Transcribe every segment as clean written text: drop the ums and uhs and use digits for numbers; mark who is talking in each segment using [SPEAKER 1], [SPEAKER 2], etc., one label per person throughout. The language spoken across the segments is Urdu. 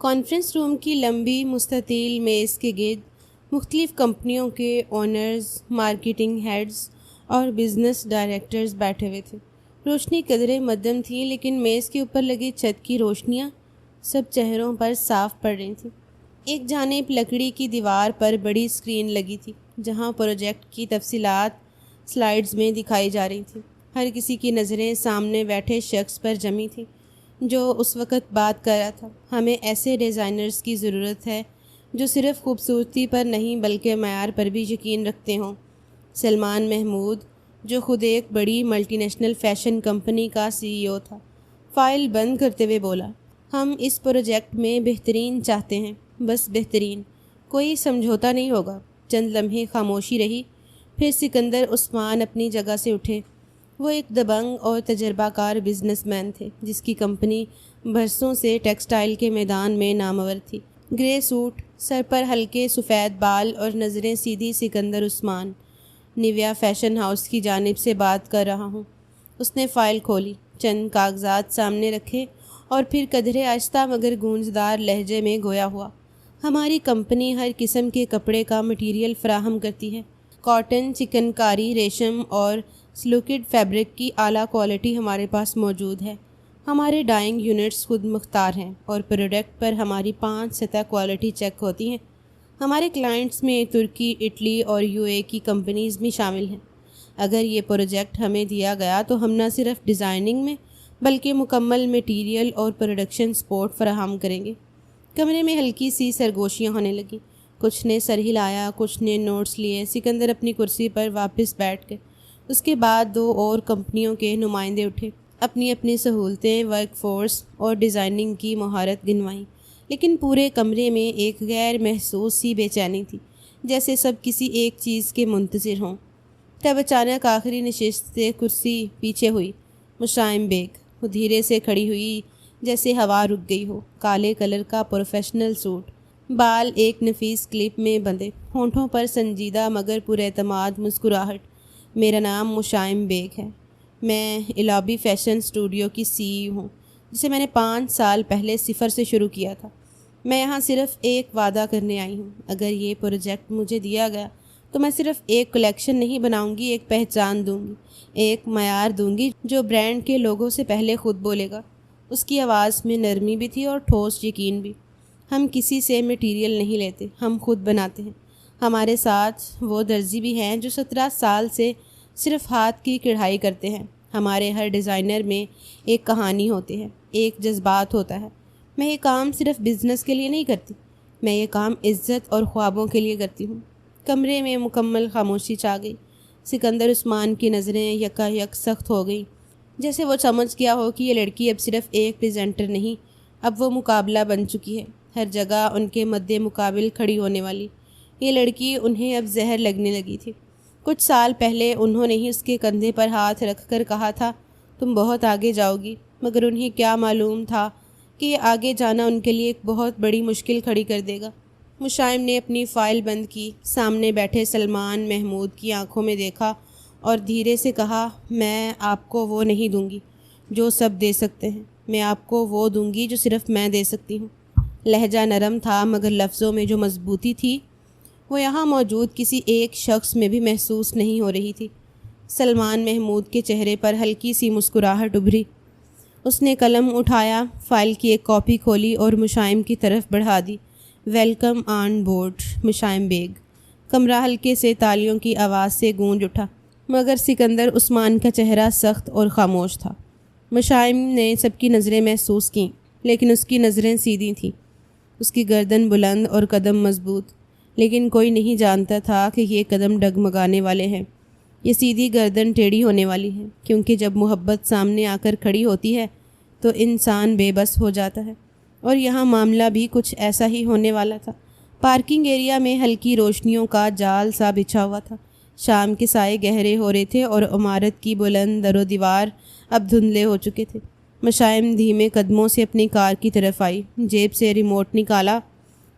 [SPEAKER 1] کانفرنس روم کی لمبی مستطیل میز کے گرد مختلف کمپنیوں کے اونرز، مارکیٹنگ ہیڈز اور بزنس ڈائریکٹرز بیٹھے ہوئے تھے۔ روشنی قدرے مدھم تھی، لیکن میز کے اوپر لگی چھت کی روشنیاں سب چہروں پر صاف پڑ رہی تھیں۔ ایک جانب لکڑی کی دیوار پر بڑی اسکرین لگی تھی، جہاں پروجیکٹ کی تفصیلات سلائیڈز میں دکھائی جا رہی تھیں۔ ہر کسی کی نظریں سامنے بیٹھے شخص پر جمی تھیں جو اس وقت بات کر رہا تھا۔ ہمیں ایسے ڈیزائنرز کی ضرورت ہے جو صرف خوبصورتی پر نہیں بلکہ معیار پر بھی یقین رکھتے ہوں۔ سلمان محمود، جو خود ایک بڑی ملٹی نیشنل فیشن کمپنی کا CEO تھا، فائل بند کرتے ہوئے بولا، ہم اس پروجیکٹ میں بہترین چاہتے ہیں، بس بہترین، کوئی سمجھوتا نہیں ہوگا۔ چند لمحے خاموشی رہی، پھر سکندر عثمان اپنی جگہ سے اٹھے۔ وہ ایک دبنگ اور تجربہ کار بزنس مین تھے جس کی کمپنی برسوں سے ٹیکسٹائل کے میدان میں نامور تھی۔ گرے سوٹ، سر پر ہلکے سفید بال اور نظریں سیدھی۔ سکندر عثمان، نیویا فیشن ہاؤس کی جانب سے بات کر رہا ہوں۔ اس نے فائل کھولی، چند کاغذات سامنے رکھے اور پھر قدرے آہستہ مگر گونجدار لہجے میں گویا ہوا، ہماری کمپنی ہر قسم کے کپڑے کا مٹیریل فراہم کرتی ہے۔ کاٹن، چکن کاری، ریشم اور سلوکڈ فیبرک کی اعلیٰ کوالٹی ہمارے پاس موجود ہے۔ ہمارے ڈائنگ یونٹس خود مختار ہیں اور پروڈکٹ پر ہماری 5 سطح کوالٹی چیک ہوتی ہیں۔ ہمارے کلائنٹس میں ترکی، اٹلی اور UAE کی کمپنیز بھی شامل ہیں۔ اگر یہ پروجیکٹ ہمیں دیا گیا تو ہم نہ صرف ڈیزائننگ میں بلکہ مکمل میٹیریل اور پروڈکشن سپورٹ فراہم کریں گے۔ کمرے میں ہلکی سی سرگوشیاں ہونے لگیں، کچھ نے سر ہلایا، کچھ نے نوٹس لیے۔ سکندر اپنی کرسی پر واپس بیٹھ گئے۔ اس کے بعد 2 اور کمپنیوں کے نمائندے اٹھے، اپنی اپنی سہولتیں، ورک فورس اور ڈیزائننگ کی مہارت گنوائیں، لیکن پورے کمرے میں ایک غیر محسوس سی بے چینی تھی، جیسے سب کسی ایک چیز کے منتظر ہوں۔ تب اچانک آخری نشست سے کرسی پیچھے ہوئی۔ مشائم بیگ، وہ دھیرے سے کھڑی ہوئی جیسے ہوا رک گئی ہو۔ کالے کلر کا پروفیشنل سوٹ، بال ایک نفیس کلپ میں بندھے، ہونٹوں پر سنجیدہ مگر پراعتماد مسکراہٹ۔ میرا نام مشائم بیگ ہے، میں الابی فیشن اسٹوڈیو کی CEO ہوں، جسے میں نے 5 سال پہلے صفر سے شروع کیا تھا۔ میں یہاں صرف ایک وعدہ کرنے آئی ہوں، اگر یہ پروجیکٹ مجھے دیا گیا تو میں صرف ایک کلیکشن نہیں بناؤں گی، ایک پہچان دوں گی، ایک معیار دوں گی جو برانڈ کے لوگوں سے پہلے خود بولے گا۔ اس کی آواز میں نرمی بھی تھی اور ٹھوس یقین بھی۔ ہم کسی سے میٹیریل نہیں لیتے، ہم خود بناتے ہیں۔ ہمارے ساتھ وہ درزی بھی ہیں جو 17 سال سے صرف ہاتھ کی کڑھائی کرتے ہیں۔ ہمارے ہر ڈیزائنر میں ایک کہانی ہوتی ہے، ایک جذبات ہوتا ہے۔ میں یہ کام صرف بزنس کے لیے نہیں کرتی، میں یہ کام عزت اور خوابوں کے لیے کرتی ہوں۔ کمرے میں مکمل خاموشی چھا گئی۔ سکندر عثمان کی نظریں یکا یک سخت ہو گئیں، جیسے وہ سمجھ گیا ہو کہ یہ لڑکی اب صرف ایک پریزنٹر نہیں، اب وہ مقابلہ بن چکی ہے، ہر جگہ ان کے مد مقابل کھڑی ہونے والی۔ یہ لڑکی انہیں اب زہر لگنے لگی تھی۔ کچھ سال پہلے انہوں نے ہی اس کے کندھے پر ہاتھ رکھ کر کہا تھا، تم بہت آگے جاؤ گی، مگر انہیں کیا معلوم تھا کہ یہ آگے جانا ان کے لیے ایک بہت بڑی مشکل کھڑی کر دے گا۔ مشائم نے اپنی فائل بند کی، سامنے بیٹھے سلمان محمود کی آنکھوں میں دیکھا اور دھیرے سے کہا، میں آپ کو وہ نہیں دوں گی جو سب دے سکتے ہیں، میں آپ کو وہ دوں گی جو صرف میں دے سکتی ہوں۔ لہجہ نرم تھا مگر لفظوں میں جو مضبوطی تھی وہ یہاں موجود کسی ایک شخص میں بھی محسوس نہیں ہو رہی تھی۔ سلمان محمود کے چہرے پر ہلکی سی مسکراہٹ ابھری۔ اس نے قلم اٹھایا، فائل کی ایک کاپی کھولی اور مشائم کی طرف بڑھا دی۔ Welcome on board Mashaim Baig. کمرہ ہلکے سے تالیوں کی آواز سے گونج اٹھا، مگر سکندر عثمان کا چہرہ سخت اور خاموش تھا۔ مشائم نے سب کی نظریں محسوس کیں، لیکن اس کی نظریں سیدھی تھیں، اس کی گردن بلند اور قدم مضبوط، لیکن کوئی نہیں جانتا تھا کہ یہ قدم ڈگمگانے والے ہیں، یہ سیدھی گردن ٹیڑھی ہونے والی ہے، کیونکہ جب محبت سامنے آ کر کھڑی ہوتی ہے تو انسان بے بس ہو جاتا ہے، اور یہاں معاملہ بھی کچھ ایسا ہی ہونے والا تھا۔ پارکنگ ایریا میں ہلکی روشنیوں کا جال سا بچھا ہوا تھا، شام کے سائے گہرے ہو رہے تھے اور عمارت کی بلند در و دیوار اب دھندلے ہو چکے تھے۔ مشائم دھیمے قدموں سے اپنی کار کی طرف آئی، جیب سے ریموٹ نکالا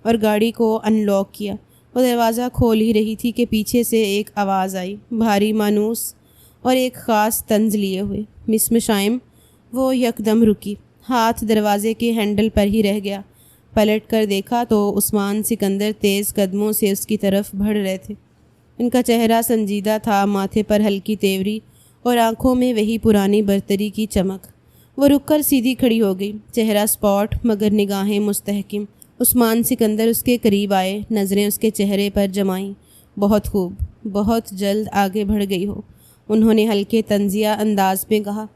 [SPEAKER 1] اور گاڑی کو ان لاک کیا۔ وہ دروازہ کھول ہی رہی تھی کہ پیچھے سے ایک آواز آئی، بھاری مانوس اور ایک خاص طنز لیے ہوئے، مس مشائم۔ وہ یکدم رکی، ہاتھ دروازے کے ہینڈل پر ہی رہ گیا۔ پلٹ کر دیکھا تو عثمان سکندر تیز قدموں سے اس کی طرف بڑھ رہے تھے۔ ان کا چہرہ سنجیدہ تھا، ماتھے پر ہلکی تیوری اور آنکھوں میں وہی پرانی برتری کی چمک۔ وہ رک کر سیدھی کھڑی ہو گئی، چہرہ سپاٹ مگر نگاہیں مستحکم۔ عثمان سکندر اس کے قریب آئے، نظریں اس کے چہرے پر جمائیں۔ بہت خوب، بہت جلد آگے بڑھ گئی ہو، انہوں نے ہلکے طنزیہ انداز میں کہا۔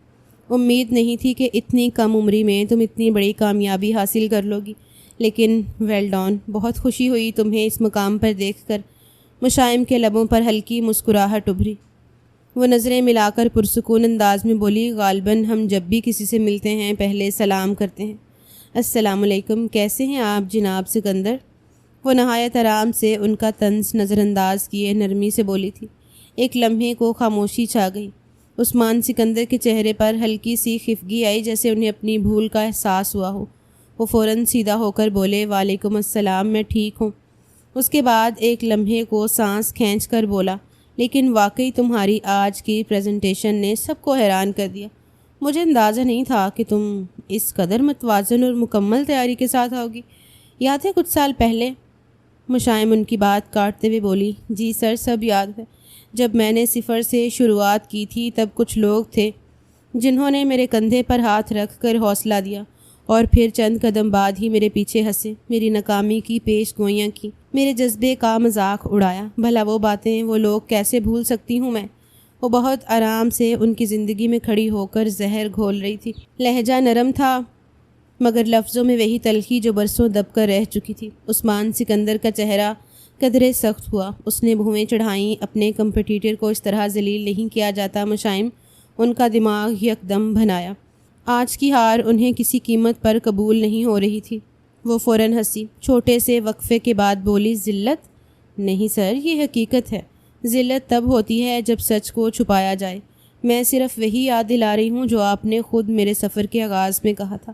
[SPEAKER 1] امید نہیں تھی کہ اتنی کم عمری میں تم اتنی بڑی کامیابی حاصل کر لو گی، لیکن ویل ڈان، بہت خوشی ہوئی تمہیں اس مقام پر دیکھ کر۔ مشائم کے لبوں پر ہلکی مسکراہٹ ابھری۔ وہ نظریں ملا کر پرسکون انداز میں بولی، غالباً ہم جب بھی کسی سے ملتے ہیں پہلے سلام کرتے ہیں۔ السلام علیکم، کیسے ہیں آپ جناب سکندر؟ وہ نہایت آرام سے ان کا طنز نظر انداز کیے نرمی سے بولی تھی۔ ایک لمحے کو خاموشی چھا گئی۔ عثمان سکندر کے چہرے پر ہلکی سی خفگی آئی، جیسے انہیں اپنی بھول کا احساس ہوا ہو۔ وہ فوراً سیدھا ہو کر بولے، وعلیکم السلام، میں ٹھیک ہوں۔ اس کے بعد ایک لمحے کو سانس کھینچ کر بولا، لیکن واقعی تمہاری آج کی پریزنٹیشن نے سب کو حیران کر دیا۔ مجھے اندازہ نہیں تھا کہ تم اس قدر متوازن اور مکمل تیاری کے ساتھ آؤگی۔ یاد ہے کچھ سال پہلے؟ مشائم ان کی بات کاٹتے ہوئے بولی، جی سر، سب یاد ہے۔ جب میں نے صفر سے شروعات کی تھی تب کچھ لوگ تھے جنہوں نے میرے کندھے پر ہاتھ رکھ کر حوصلہ دیا، اور پھر چند قدم بعد ہی میرے پیچھے ہنسے، میری ناکامی کی پیش گوئیاں کی، میرے جذبے کا مذاق اڑایا۔ بھلا وہ باتیں وہ لوگ کیسے بھول سکتی ہوں میں؟ وہ بہت آرام سے ان کی زندگی میں کھڑی ہو کر زہر گھول رہی تھی۔ لہجہ نرم تھا مگر لفظوں میں وہی تلخی جو برسوں دب کر رہ چکی تھی۔ عثمان سکندر کا چہرہ قدرے سخت ہوا، اس نے بھویں چڑھائیں۔ اپنے کمپٹیٹر کو اس طرح ذلیل نہیں کیا جاتا مشائم، ان کا دماغ یکدم بھنایا۔ آج کی ہار انہیں کسی قیمت پر قبول نہیں ہو رہی تھی۔ وہ فوراً ہنسی، چھوٹے سے وقفے کے بعد بولی، ذلت؟ نہیں سر، یہ حقیقت ہے۔ ذلت تب ہوتی ہے جب سچ کو چھپایا جائے۔ میں صرف وہی یاد دلا رہی ہوں جو آپ نے خود میرے سفر کے آغاز میں کہا تھا،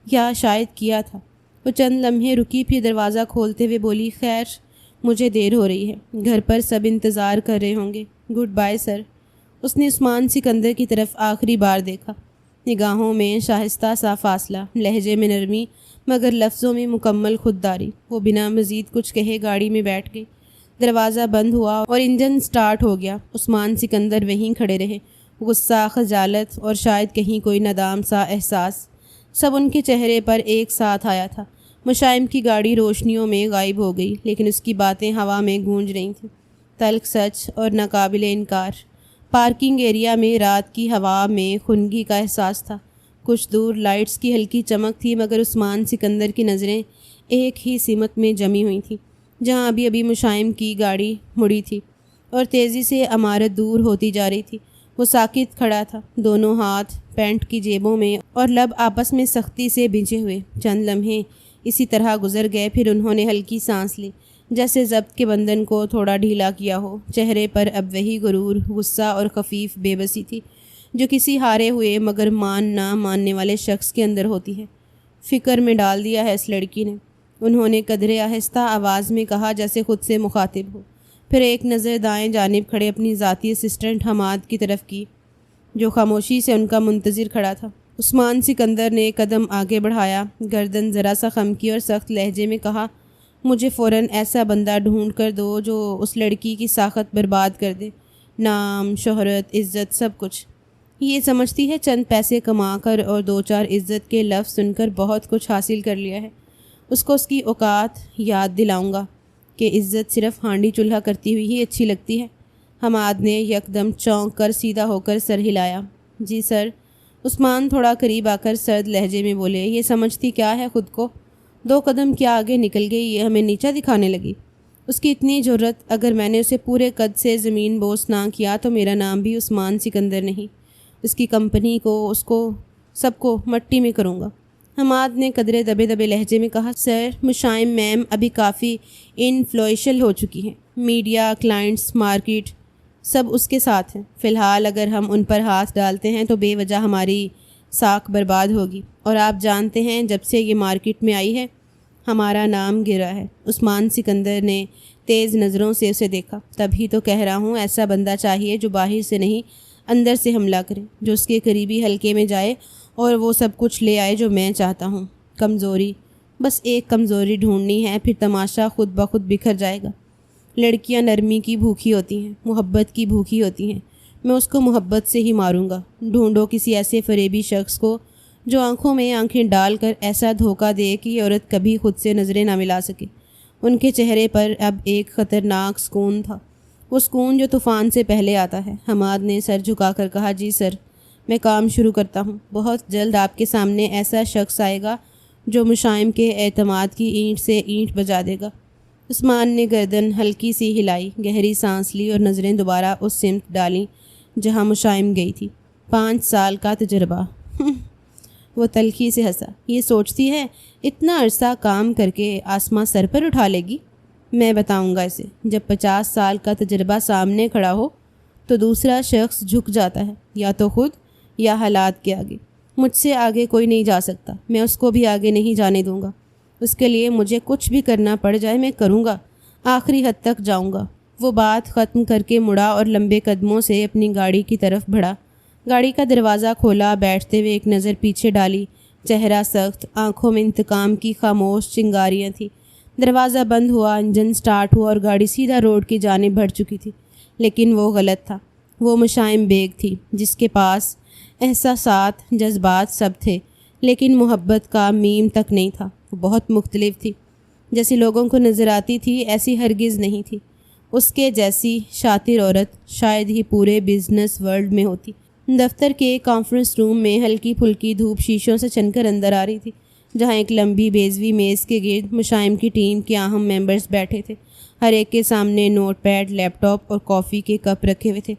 [SPEAKER 1] یا شاید کیا تھا۔ وہ چند لمحے رکی، پھر دروازہ کھولتے ہوئے بولی، خیر مجھے دیر ہو رہی ہے، گھر پر سب انتظار کر رہے ہوں گے۔ گڈ بائے سر۔ اس نے عثمان سکندر کی طرف آخری بار دیکھا، نگاہوں میں شائستہ سا فاصلہ، لہجے میں نرمی مگر لفظوں میں مکمل خودداری۔ وہ بنا مزید کچھ کہے گاڑی میں بیٹھ گئی۔ دروازہ بند ہوا اور انجن سٹارٹ ہو گیا۔ عثمان سکندر وہیں کھڑے رہے، غصہ، خجالت اور شاید کہیں کوئی ندام سا احساس، سب ان کے چہرے پر ایک ساتھ آیا تھا۔ مشائم کی گاڑی روشنیوں میں غائب ہو گئی، لیکن اس کی باتیں ہوا میں گونج رہی تھیں، تلخ سچ اور ناقابل انکار۔ پارکنگ ایریا میں رات کی ہوا میں خنگی کا احساس تھا۔ کچھ دور لائٹس کی ہلکی چمک تھی مگر عثمان سکندر کی نظریں ایک ہی سمت میں جمی ہوئی تھیں، جہاں ابھی ابھی مشائم کی گاڑی مڑی تھی اور تیزی سے عمارت دور ہوتی جا رہی تھی۔ وہ ساکت کھڑا تھا، دونوں ہاتھ پینٹ کی جیبوں میں اور لب آپس میں سختی سے بھنجے ہوئے۔ چند لمحے اسی طرح گزر گئے، پھر انہوں نے ہلکی سانس لی، جیسے ضبط کے بندھن کو تھوڑا ڈھیلا کیا ہو۔ چہرے پر اب وہی غرور، غصہ اور خفیف بے بسی تھی جو کسی ہارے ہوئے مگر نہ ماننے والے شخص کے اندر ہوتی ہے۔ فکر میں ڈال دیا ہے اس لڑکی نے، انہوں نے قدرے آہستہ آواز میں کہا، جیسے خود سے مخاطب ہو۔ پھر ایک نظر دائیں جانب کھڑے اپنی ذاتی اسسٹنٹ حماد کی طرف کی، جو خاموشی سے ان کا منتظر کھڑا تھا۔ عثمان سکندر نے قدم آگے بڑھایا، گردن ذرا سا خم کی اور سخت لہجے میں کہا، مجھے فوراً ایسا بندہ ڈھونڈ کر دو جو اس لڑکی کی ساخت برباد کر دے، نام، شہرت، عزت، سب کچھ۔ یہ سمجھتی ہے چند پیسے کما کر اور دو چار عزت کے لفظ سن کر بہت کچھ حاصل کر لیا ہے۔ اس کو اس کی اوقات یاد دلاؤں گا کہ عزت صرف ہانڈی چولہا کرتی ہوئی ہی اچھی لگتی ہے۔ حماد نے یکدم چونک کر سیدھا ہو کر سر ہلایا۔ جی سر۔ عثمان تھوڑا قریب آ کر سرد لہجے میں بولے، یہ سمجھتی کیا ہے خود کو؟ 2 قدم کیا آگے نکل گئی، یہ ہمیں نیچا دکھانے لگی۔ اس کی اتنی جرت، اگر میں نے اسے پورے قد سے زمین بوس نہ کیا تو میرا نام بھی عثمان سکندر نہیں، اس کی کمپنی کو، اس کو، سب کو مٹی میں کروں گا۔ حماد نے قدرے دبے دبے لہجے میں کہا، سر مشائم میم ابھی کافی انفلوئنشل ہو چکی ہیں، میڈیا، کلائنٹس، مارکیٹ سب اس کے ساتھ ہیں۔ فی الحال اگر ہم ان پر ہاتھ ڈالتے ہیں تو بے وجہ ہماری ساکھ برباد ہوگی، اور آپ جانتے ہیں جب سے یہ مارکیٹ میں آئی ہے ہمارا نام گرا ہے۔ عثمان سکندر نے تیز نظروں سے اسے دیکھا۔ تبھی تو کہہ رہا ہوں ایسا بندہ چاہیے جو باہر سے نہیں اندر سے حملہ کرے، جو اس کے قریبی حلقے میں جائے اور وہ سب کچھ لے آئے جو میں چاہتا ہوں۔ کمزوری، بس ایک کمزوری ڈھونڈنی ہے، پھر تماشا خود بخود بکھر جائے گا۔ لڑکیاں نرمی کی بھوکی ہوتی ہیں، محبت کی بھوکی ہوتی ہیں۔ میں اس کو محبت سے ہی ماروں گا۔ ڈھونڈو کسی ایسے فریبی شخص کو جو آنکھوں میں آنکھیں ڈال کر ایسا دھوکہ دے کہ یہ عورت کبھی خود سے نظریں نہ ملا سکے۔ ان کے چہرے پر اب ایک خطرناک سکون تھا، وہ سکون جو طوفان سے پہلے آتا ہے۔ حماد نے سر جھکا کر کہا، جی سر، میں کام شروع کرتا ہوں۔ بہت جلد آپ کے سامنے ایسا شخص آئے گا جو مشائم کے اعتماد کی اینٹ سے اینٹ بجا دے گا۔ عثمان نے گردن ہلکی سی ہلائی، گہری سانس لی اور نظریں دوبارہ اس سمت ڈالیں جہاں مشائم گئی تھی۔ 5 سال کا تجربہ۔ وہ تلخی سے ہنسا۔ یہ سوچتی ہے اتنا عرصہ کام کر کے آسماں سر پر اٹھا لے گی؟ میں بتاؤں گا اسے۔ جب 50 سال کا تجربہ سامنے کھڑا ہو تو دوسرا شخص جھک جاتا ہے، یا تو خود یا حالات کے آگے۔ مجھ سے آگے کوئی نہیں جا سکتا، میں اس کو بھی آگے نہیں جانے دوں گا۔ اس کے لیے مجھے کچھ بھی کرنا پڑ جائے میں کروں گا، آخری حد تک جاؤں گا۔ وہ بات ختم کر کے مڑا اور لمبے قدموں سے اپنی گاڑی کی طرف بڑھا۔ گاڑی کا دروازہ کھولا، بیٹھتے ہوئے ایک نظر پیچھے ڈالی۔ چہرہ سخت، آنکھوں میں انتقام کی خاموش چنگاریاں تھیں۔ دروازہ بند ہوا، انجن سٹارٹ ہوا اور گاڑی سیدھا روڈ کی جانب بڑھ چکی تھی۔ لیکن وہ غلط تھا۔ وہ مشائم بیگ تھی جس کے پاس احساسات، جذبات سب تھے، لیکن محبت کا میم تک نہیں تھا۔ وہ بہت مختلف تھی۔ جیسی لوگوں کو نظر آتی تھی ایسی ہرگز نہیں تھی۔ اس کے جیسی شاطر عورت شاید ہی پورے بزنس ورلڈ میں ہوتی۔ دفتر کے کانفرنس روم میں ہلکی پھلکی دھوپ شیشوں سے چھن کر اندر آ رہی تھی، جہاں ایک لمبی بیضوی میز کے گرد مشائم کی ٹیم کے اہم ممبرز بیٹھے تھے۔ ہر ایک کے سامنے نوٹ پیڈ، لیپ ٹاپ اور کافی کے کپ رکھے ہوئے تھے۔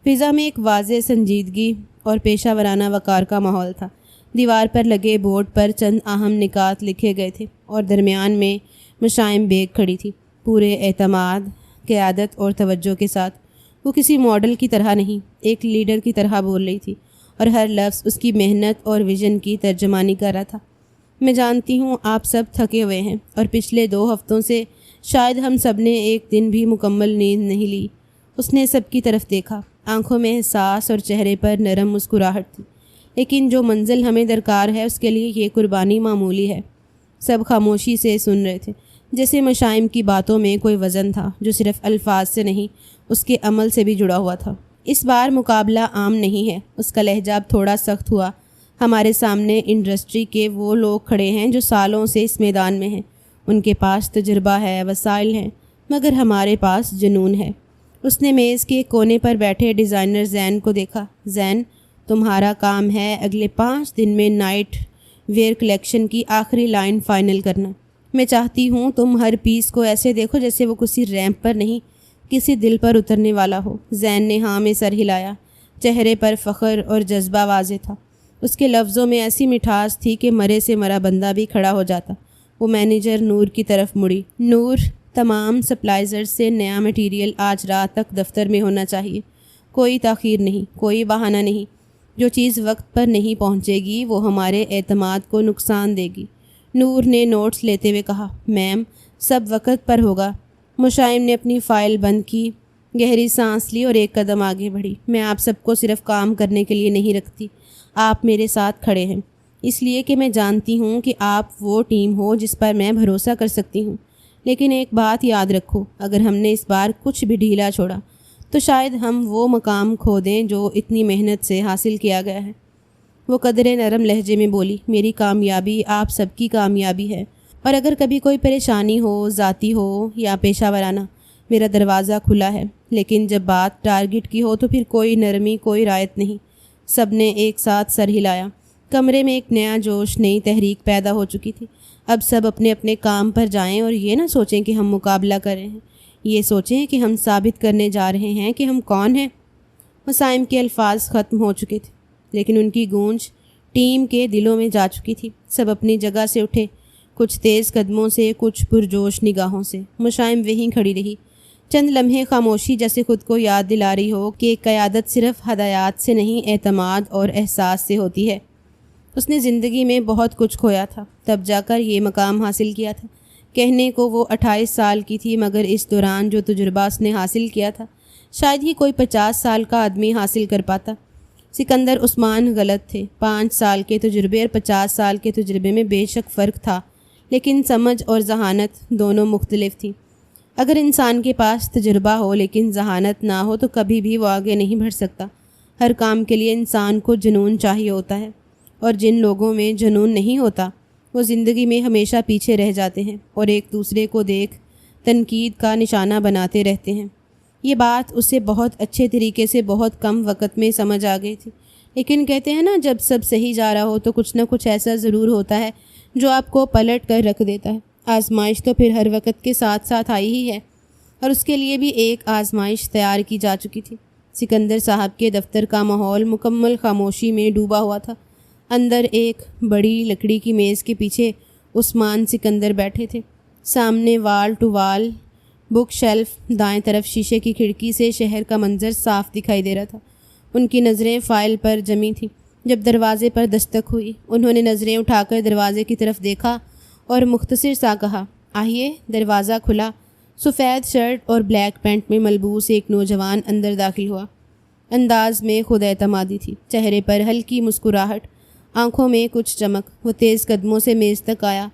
[SPEAKER 1] فضا میں ایک واضح سنجیدگی اور پیشہ ورانہ وقار کا ماحول تھا۔ دیوار پر لگے بورڈ پر چند اہم نکات لکھے گئے تھے اور درمیان میں مشائم بیگ کھڑی تھی، پورے اعتماد، قیادت اور توجہ کے ساتھ۔ وہ کسی ماڈل کی طرح نہیں، ایک لیڈر کی طرح بول رہی تھی، اور ہر لفظ اس کی محنت اور ویژن کی ترجمانی کر رہا تھا۔ میں جانتی ہوں آپ سب تھکے ہوئے ہیں، اور پچھلے 2 ہفتوں سے شاید ہم سب نے ایک دن بھی مکمل نیند نہیں لی۔ اس نے سب کی طرف دیکھا، آنکھوں میں احساس اور چہرے پر نرم مسکراہٹ تھی۔ لیکن جو منزل ہمیں درکار ہے اس کے لیے یہ قربانی معمولی ہے۔ سب خاموشی سے سن رہے تھے، جیسے مشائم کی باتوں میں کوئی وزن تھا جو صرف الفاظ سے نہیں، اس کے عمل سے بھی جڑا ہوا تھا۔ اس بار مقابلہ عام نہیں ہے، اس کا لہجہ اب تھوڑا سخت ہوا۔ ہمارے سامنے انڈسٹری کے وہ لوگ کھڑے ہیں جو سالوں سے اس میدان میں ہیں۔ ان کے پاس تجربہ ہے، وسائل ہیں، مگر ہمارے پاس جنون ہے۔ اس نے میز کے کونے پر بیٹھے ڈیزائنر زین کو دیکھا۔ زین، تمہارا کام ہے اگلے 5 دن میں نائٹ ویئر کلیکشن کی آخری لائن فائنل کرنا۔ میں چاہتی ہوں تم ہر پیس کو ایسے دیکھو جیسے وہ کسی ریمپ پر نہیں، کسی دل پر اترنے والا ہو۔ زین نے ہاں میں سر ہلایا۔ چہرے پر فخر اور جذبہ واضح تھا۔ اس کے لفظوں میں ایسی مٹھاس تھی کہ مرے سے مرا بندہ بھی کھڑا ہو جاتا۔ وہ مینیجر نور کی طرف مڑی۔ نور، تمام سپلائزر سے نیا مٹیریل آج رات تک دفتر میں ہونا چاہیے۔ کوئی تاخیر نہیں، کوئی بہانہ نہیں۔ جو چیز وقت پر نہیں پہنچے گی وہ ہمارے اعتماد کو نقصان دے گی۔ نور نے نوٹس لیتے ہوئے کہا، میم، سب وقت پر ہوگا۔ مشائم نے اپنی فائل بند کی، گہری سانس لی اور ایک قدم آگے بڑھی۔ میں آپ سب کو صرف کام کرنے کے لیے نہیں رکھتی، آپ میرے ساتھ کھڑے ہیں اس لیے کہ میں جانتی ہوں کہ آپ وہ ٹیم ہو جس پر میں بھروسہ کر سکتی ہوں۔ لیکن ایک بات یاد رکھو، اگر ہم نے اس بار کچھ بھی ڈھیلا چھوڑا تو شاید ہم وہ مقام کھو دیں جو اتنی محنت سے حاصل کیا گیا ہے۔ وہ قدرے نرم لہجے میں بولی، میری کامیابی آپ سب کی کامیابی ہے، اور اگر کبھی کوئی پریشانی ہو، ذاتی ہو یا پیشہ ورانہ، میرا دروازہ کھلا ہے۔ لیکن جب بات ٹارگٹ کی ہو تو پھر کوئی نرمی، کوئی رعایت نہیں۔ سب نے ایک ساتھ سر ہلایا۔ کمرے میں ایک نیا جوش، نئی تحریک پیدا ہو چکی تھی۔ اب سب اپنے اپنے کام پر جائیں اور یہ نہ سوچیں کہ ہم مقابلہ کر رہے ہیں، یہ سوچیں کہ ہم ثابت کرنے جا رہے ہیں کہ ہم کون ہیں۔ مشائم کے الفاظ ختم ہو چکے تھے، لیکن ان کی گونج ٹیم کے دلوں میں جا چکی تھی۔ سب اپنی جگہ سے اٹھے، کچھ تیز قدموں سے، کچھ پرجوش نگاہوں سے۔ مشائم وہیں کھڑی رہی، چند لمحے خاموشی، جیسے خود کو یاد دلا رہی ہو کہ قیادت صرف ہدایات سے نہیں، اعتماد اور احساس سے ہوتی ہے۔ اس نے زندگی میں بہت کچھ کھویا تھا، تب جا کر یہ مقام حاصل کیا تھا۔ کہنے کو وہ 28 سال کی تھی، مگر اس دوران جو تجربہ اس نے حاصل کیا تھا شاید ہی کوئی 50 سال کا آدمی حاصل کر پاتا۔ سکندر عثمان غلط تھے۔ 5 سال کے تجربے اور 50 سال کے تجربے میں بے شک فرق تھا، لیکن سمجھ اور ذہانت دونوں مختلف تھیں۔ اگر انسان کے پاس تجربہ ہو لیکن ذہانت نہ ہو تو کبھی بھی وہ آگے نہیں بڑھ سکتا۔ ہر کام کے لیے انسان کو جنون چاہیے ہوتا ہے، اور جن لوگوں میں جنون نہیں ہوتا وہ زندگی میں ہمیشہ پیچھے رہ جاتے ہیں اور ایک دوسرے کو دیکھ تنقید کا نشانہ بناتے رہتے ہیں۔ یہ بات اسے بہت اچھے طریقے سے بہت کم وقت میں سمجھ آ گئی تھی، لیکن کہتے ہیں نا، جب سب صحیح جا رہا ہو تو کچھ نہ کچھ ایسا ضرور ہوتا ہے جو آپ کو پلٹ کر رکھ دیتا ہے۔ آزمائش تو پھر ہر وقت کے ساتھ ساتھ آئی ہی ہے، اور اس کے لیے بھی ایک آزمائش تیار کی جا چکی تھی۔ سکندر صاحب کے دفتر کا ماحول مکمل خاموشی میں ڈوبا ہوا تھا۔ اندر ایک بڑی لکڑی کی میز کے پیچھے عثمان سکندر بیٹھے تھے۔ سامنے وال ٹو وال بک شیلف، دائیں طرف شیشے کی کھڑکی سے شہر کا منظر صاف دکھائی دے رہا تھا۔ ان کی نظریں فائل پر جمی تھیں۔ جب دروازے پر دستک ہوئی، انہوں نے نظریں اٹھا کر دروازے کی طرف دیکھا اور مختصر سا کہا، آئیے۔ دروازہ کھلا۔ سفید شرٹ اور بلیک پینٹ میں ملبوس ایک نوجوان اندر داخل ہوا۔ انداز میں خود اعتمادی تھی، چہرے پر ہلکی مسکراہٹ، آنکھوں میں کچھ چمک۔ وہ تیز قدموں سے میز تک آیا،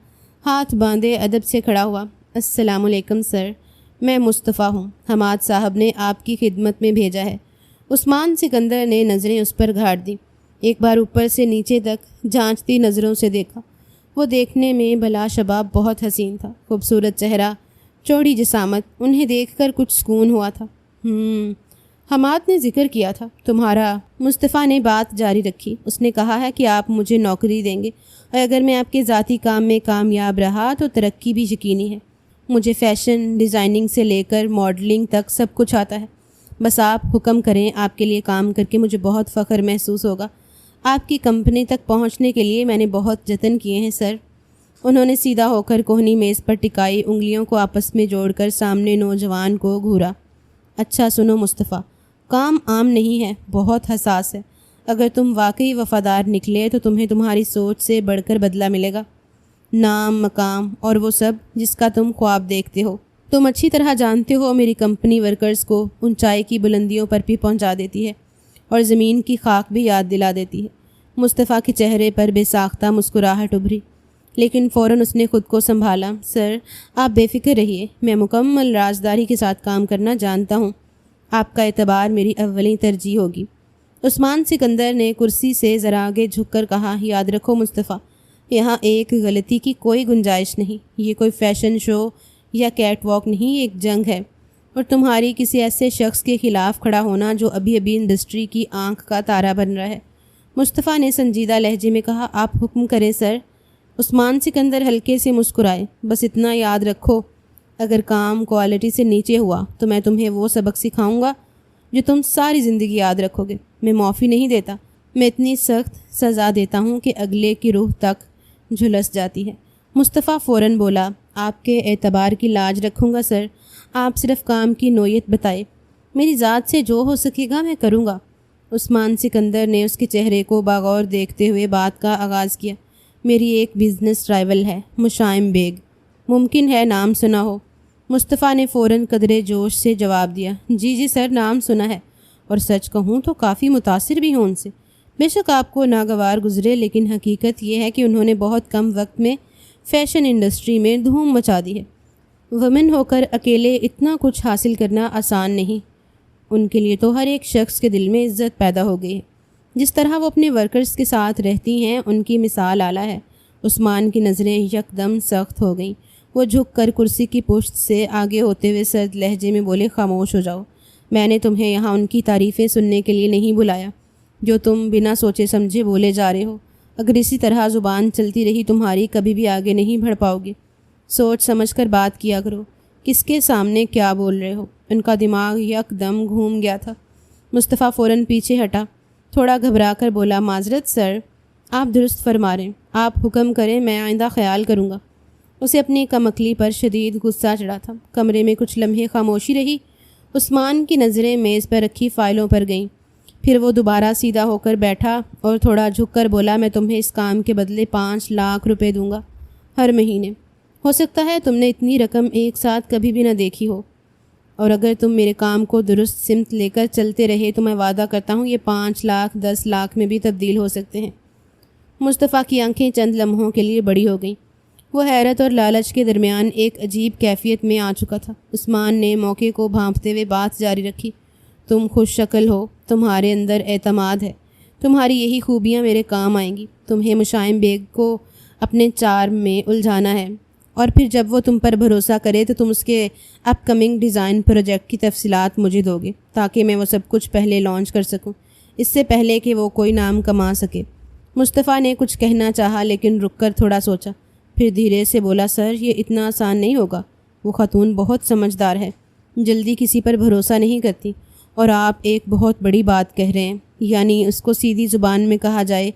[SPEAKER 1] ہاتھ باندھے ادب سے کھڑا ہوا۔ السلام علیکم سر، میں مصطفیٰ ہوں، حماد صاحب نے آپ کی خدمت میں بھیجا ہے۔ عثمان سکندر نے نظریں اس پر گھاڑ دیں، ایک بار اوپر سے نیچے تک جانچتی نظروں سے دیکھا۔ وہ دیکھنے میں بلا شباب بہت حسین تھا، خوبصورت چہرہ، چوڑی جسامت، انہیں دیکھ کر کچھ سکون ہوا تھا۔ حماد نے ذکر کیا تھا تمہارا۔ مصطفیٰ نے بات جاری رکھی، اس نے کہا ہے کہ آپ مجھے نوکری دیں گے، اور اگر میں آپ کے ذاتی کام میں کامیاب رہا تو ترقی بھی یقینی ہے۔ مجھے فیشن ڈیزائننگ سے لے کر ماڈلنگ تک سب کچھ آتا ہے، بس آپ حکم کریں، آپ کے لیے کام کر کے مجھے بہت فخر محسوس ہوگا۔ آپ کی کمپنی تک پہنچنے کے لیے میں نے بہت جتن کیے ہیں سر۔ انہوں نے سیدھا ہو کر کوہنی میز پر ٹکائی انگلیوں کو آپس میں جوڑ کر سامنے نوجوان کو گھورا۔ اچھا سنو مصطفیٰ، کام عام نہیں ہے، بہت حساس ہے۔ اگر تم واقعی وفادار نکلے تو تمہیں تمہاری سوچ سے بڑھ کر بدلہ ملے گا، نام، مقام اور وہ سب جس کا تم خواب دیکھتے ہو۔ تم اچھی طرح جانتے ہو میری کمپنی ورکرز کو اونچائی کی بلندیوں پر بھی پہنچا دیتی ہے اور زمین کی خاک بھی یاد دلا دیتی ہے۔ مصطفیٰ کے چہرے پر بے ساختہ مسکراہٹ ابھری، لیکن فوراً اس نے خود کو سنبھالا۔ سر، آپ بے فکر رہیے، میں مکمل رازداری کے ساتھ کام کرنا جانتا ہوں۔ آپ کا اعتبار میری اولین ترجیح ہوگی۔ عثمان سکندر نے کرسی سے ذرا آگے جھک کر کہا، یاد رکھو مصطفیٰ، یہاں ایک غلطی کی کوئی گنجائش نہیں۔ یہ کوئی فیشن شو یا کیٹ واک نہیں، یہ ایک جنگ ہے، اور تمہاری کسی ایسے شخص کے خلاف کھڑا ہونا جو ابھی انڈسٹری کی آنکھ کا تارا بن رہا ہے۔ مصطفیٰ نے سنجیدہ لہجے میں کہا، آپ حکم کریں سر۔ عثمان سکندر ہلکے سے مسکرائے، بس اتنا یاد رکھو، اگر کام کوالٹی سے نیچے ہوا تو میں تمہیں وہ سبق سکھاؤں گا جو تم ساری زندگی یاد رکھو گے۔ میں معافی نہیں دیتا، میں اتنی سخت سزا دیتا ہوں کہ اگلے کی روح تک جھلس جاتی ہے۔ مصطفیٰ فوراً بولا، آپ کے اعتبار کی لاج رکھوں گا سر، آپ صرف کام کی نوعیت بتائے، میری ذات سے جو ہو سکے گا میں کروں گا۔ عثمان سکندر نے اس کے چہرے کو باغور دیکھتے ہوئے بات کا آغاز کیا۔ میری ایک بزنس رائیول ہے، مشائم بیگ، ممکن ہے نام سنا ہو۔ مصطفیٰ نے فوراً قدرے جوش سے جواب دیا، جی سر، نام سنا ہے، اور سچ کہوں تو کافی متاثر بھی ہوں ان سے۔ بے شک آپ کو ناگوار گزرے، لیکن حقیقت یہ ہے کہ انہوں نے بہت کم وقت میں فیشن انڈسٹری میں دھوم مچا دی ہے۔ وومن ہو کر اکیلے اتنا کچھ حاصل کرنا آسان نہیں، ان کے لیے تو ہر ایک شخص کے دل میں عزت پیدا ہو گئی ہے۔ جس طرح وہ اپنے ورکرز کے ساتھ رہتی ہیں، ان کی مثال اعلیٰ ہے۔ عثمان کی نظریں یکدم سخت ہو گئیں۔ وہ جھک کر کرسی کی پشت سے آگے ہوتے ہوئے سرد لہجے میں بولے، خاموش ہو جاؤ، میں نے تمہیں یہاں ان کی تعریفیں سننے کے لیے نہیں بلایا جو تم بنا سوچے سمجھے بولے جا رہے ہو۔ اگر اسی طرح زبان چلتی رہی تمہاری، کبھی بھی آگے نہیں بڑھ پاؤ گے۔ سوچ سمجھ کر بات کیا کرو، کس کے سامنے کیا بول رہے ہو۔ ان کا دماغ یکدم گھوم گیا تھا۔ مصطفیٰ فوراً پیچھے ہٹا، تھوڑا گھبرا کر بولا، معذرت سر، آپ درست فرما رہے ہیں، آپ حکم کریں، میں آئندہ خیال کروں گا۔ اسے اپنی کم عقلی پر شدید غصہ چڑھا تھا۔ کمرے میں کچھ لمحے خاموشی رہی۔ عثمان کی نظریں میز پر رکھی فائلوں پر گئیں، پھر وہ دوبارہ سیدھا ہو کر بیٹھا اور تھوڑا جھک کر بولا، میں تمہیں اس کام کے بدلے 5 لاکھ روپے دوں گا ہر مہینے۔ ہو سکتا ہے تم نے اتنی رقم ایک ساتھ کبھی بھی نہ دیکھی ہو، اور اگر تم میرے کام کو درست سمت لے کر چلتے رہے تو میں وعدہ کرتا ہوں یہ 5 لاکھ 10 لاکھ میں بھی تبدیل ہو سکتے ہیں۔ مصطفیٰ کی آنکھیں چند لمحوں کے لیے بڑی ہو گئیں۔ وہ حیرت اور لالچ کے درمیان ایک عجیب کیفیت میں آ چکا تھا۔ عثمان نے موقع کو بھانپتے ہوئے بات جاری رکھی۔ تم خوش شکل ہو، تمہارے اندر اعتماد ہے، تمہاری یہی خوبیاں میرے کام آئیں گی۔ تمہیں مشائم بیگ کو اپنے چارم میں الجھانا ہے، اور پھر جب وہ تم پر بھروسہ کرے تو تم اس کے اپ کمنگ ڈیزائن پروجیکٹ کی تفصیلات مجھے دو گے، تاکہ میں وہ سب کچھ پہلے لانچ کر سکوں، اس سے پہلے کہ وہ کوئی نام کما سکے۔ مصطفیٰ نے کچھ کہنا چاہا لیکن رک کر تھوڑا سوچا، پھر دھیرے سے بولا، سر یہ اتنا آسان نہیں ہوگا۔ وہ خاتون بہت سمجھدار ہے، جلدی کسی پر بھروسہ نہیں کرتی، اور آپ ایک بہت بڑی بات کہہ رہے ہیں، یعنی اس کو سیدھی زبان میں کہا جائے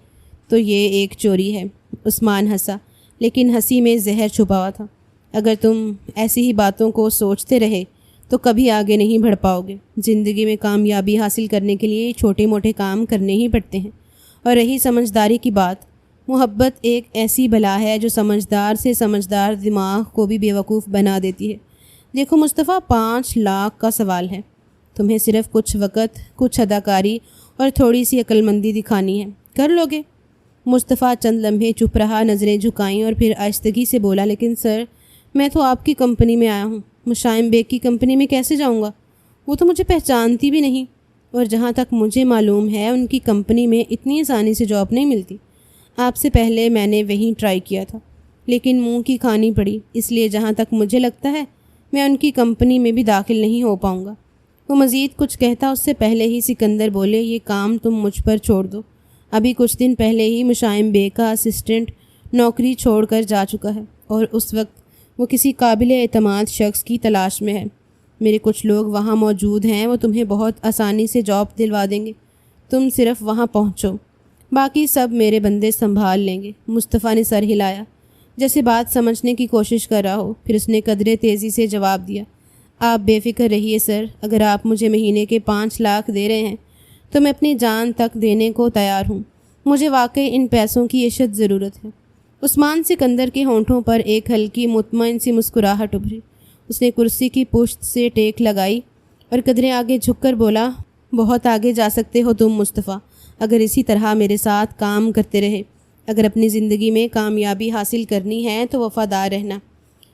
[SPEAKER 1] تو یہ ایک چوری ہے۔ عثمان ہنسا، لیکن ہنسی میں زہر چھپا ہوا تھا۔ اگر تم ایسی ہی باتوں کو سوچتے رہے تو کبھی آگے نہیں بڑھ پاؤ گے۔ زندگی میں کامیابی حاصل کرنے کے لیے چھوٹے موٹے کام کرنے ہی پڑتے ہیں۔ اور رہی سمجھداری کی بات، محبت ایک ایسی بلا ہے جو سمجھدار سے سمجھدار دماغ کو بھی بیوقوف بنا دیتی ہے۔ دیکھو مصطفیٰ، 5 لاکھ کا سوال ہے، تمہیں صرف کچھ وقت، کچھ اداکاری اور تھوڑی سی عقل مندی دکھانی ہے، کر لو گے؟ مصطفیٰ چند لمحے چپ رہا، نظریں جھکائیں اور پھر آہستگی سے بولا، لیکن سر میں تو آپ کی کمپنی میں آیا ہوں، مشائم بیگ کی کمپنی میں کیسے جاؤں گا؟ وہ تو مجھے پہچانتی بھی نہیں، اور جہاں تک مجھے معلوم ہے ان کی کمپنی میں اتنی آسانی سے جاب نہیں ملتی۔ آپ سے پہلے میں نے وہیں ٹرائی کیا تھا، لیکن منہ کی کھانی پڑی، اس لیے جہاں تک مجھے لگتا ہے میں ان کی کمپنی میں بھی داخل نہیں ہو پاؤں گا۔ وہ مزید کچھ کہتا اس سے پہلے ہی سکندر بولے، یہ کام تم مجھ پر چھوڑ دو۔ ابھی کچھ دن پہلے ہی مشائم بیگ کا اسسٹنٹ نوکری چھوڑ کر جا چکا ہے، اور اس وقت وہ کسی قابل اعتماد شخص کی تلاش میں ہے۔ میرے کچھ لوگ وہاں موجود ہیں، وہ تمہیں بہت آسانی سے جاب دلوا دیں گے، تم صرف وہاں پہنچو، باقی سب میرے بندے سنبھال لیں گے۔ مصطفیٰ نے سر ہلایا جیسے بات سمجھنے کی کوشش کر رہا ہو، پھر اس نے قدرے تیزی سے جواب دیا، آپ بے فکر رہیے سر، اگر آپ مجھے مہینے کے 5 لاکھ دے رہے ہیں تو میں اپنی جان تک دینے کو تیار ہوں، مجھے واقعی ان پیسوں کی اشد ضرورت ہے۔ عثمان سکندر کے ہونٹوں پر ایک ہلکی مطمئن سی مسکراہٹ ابھری۔ اس نے کرسی کی پشت سے ٹیک لگائی اور قدرے آگے جھک کر بولا، بہت آگے جا سکتے ہو تم مصطفیٰ، اگر اسی طرح میرے ساتھ کام کرتے رہے۔ اگر اپنی زندگی میں کامیابی حاصل کرنی ہے تو وفادار رہنا۔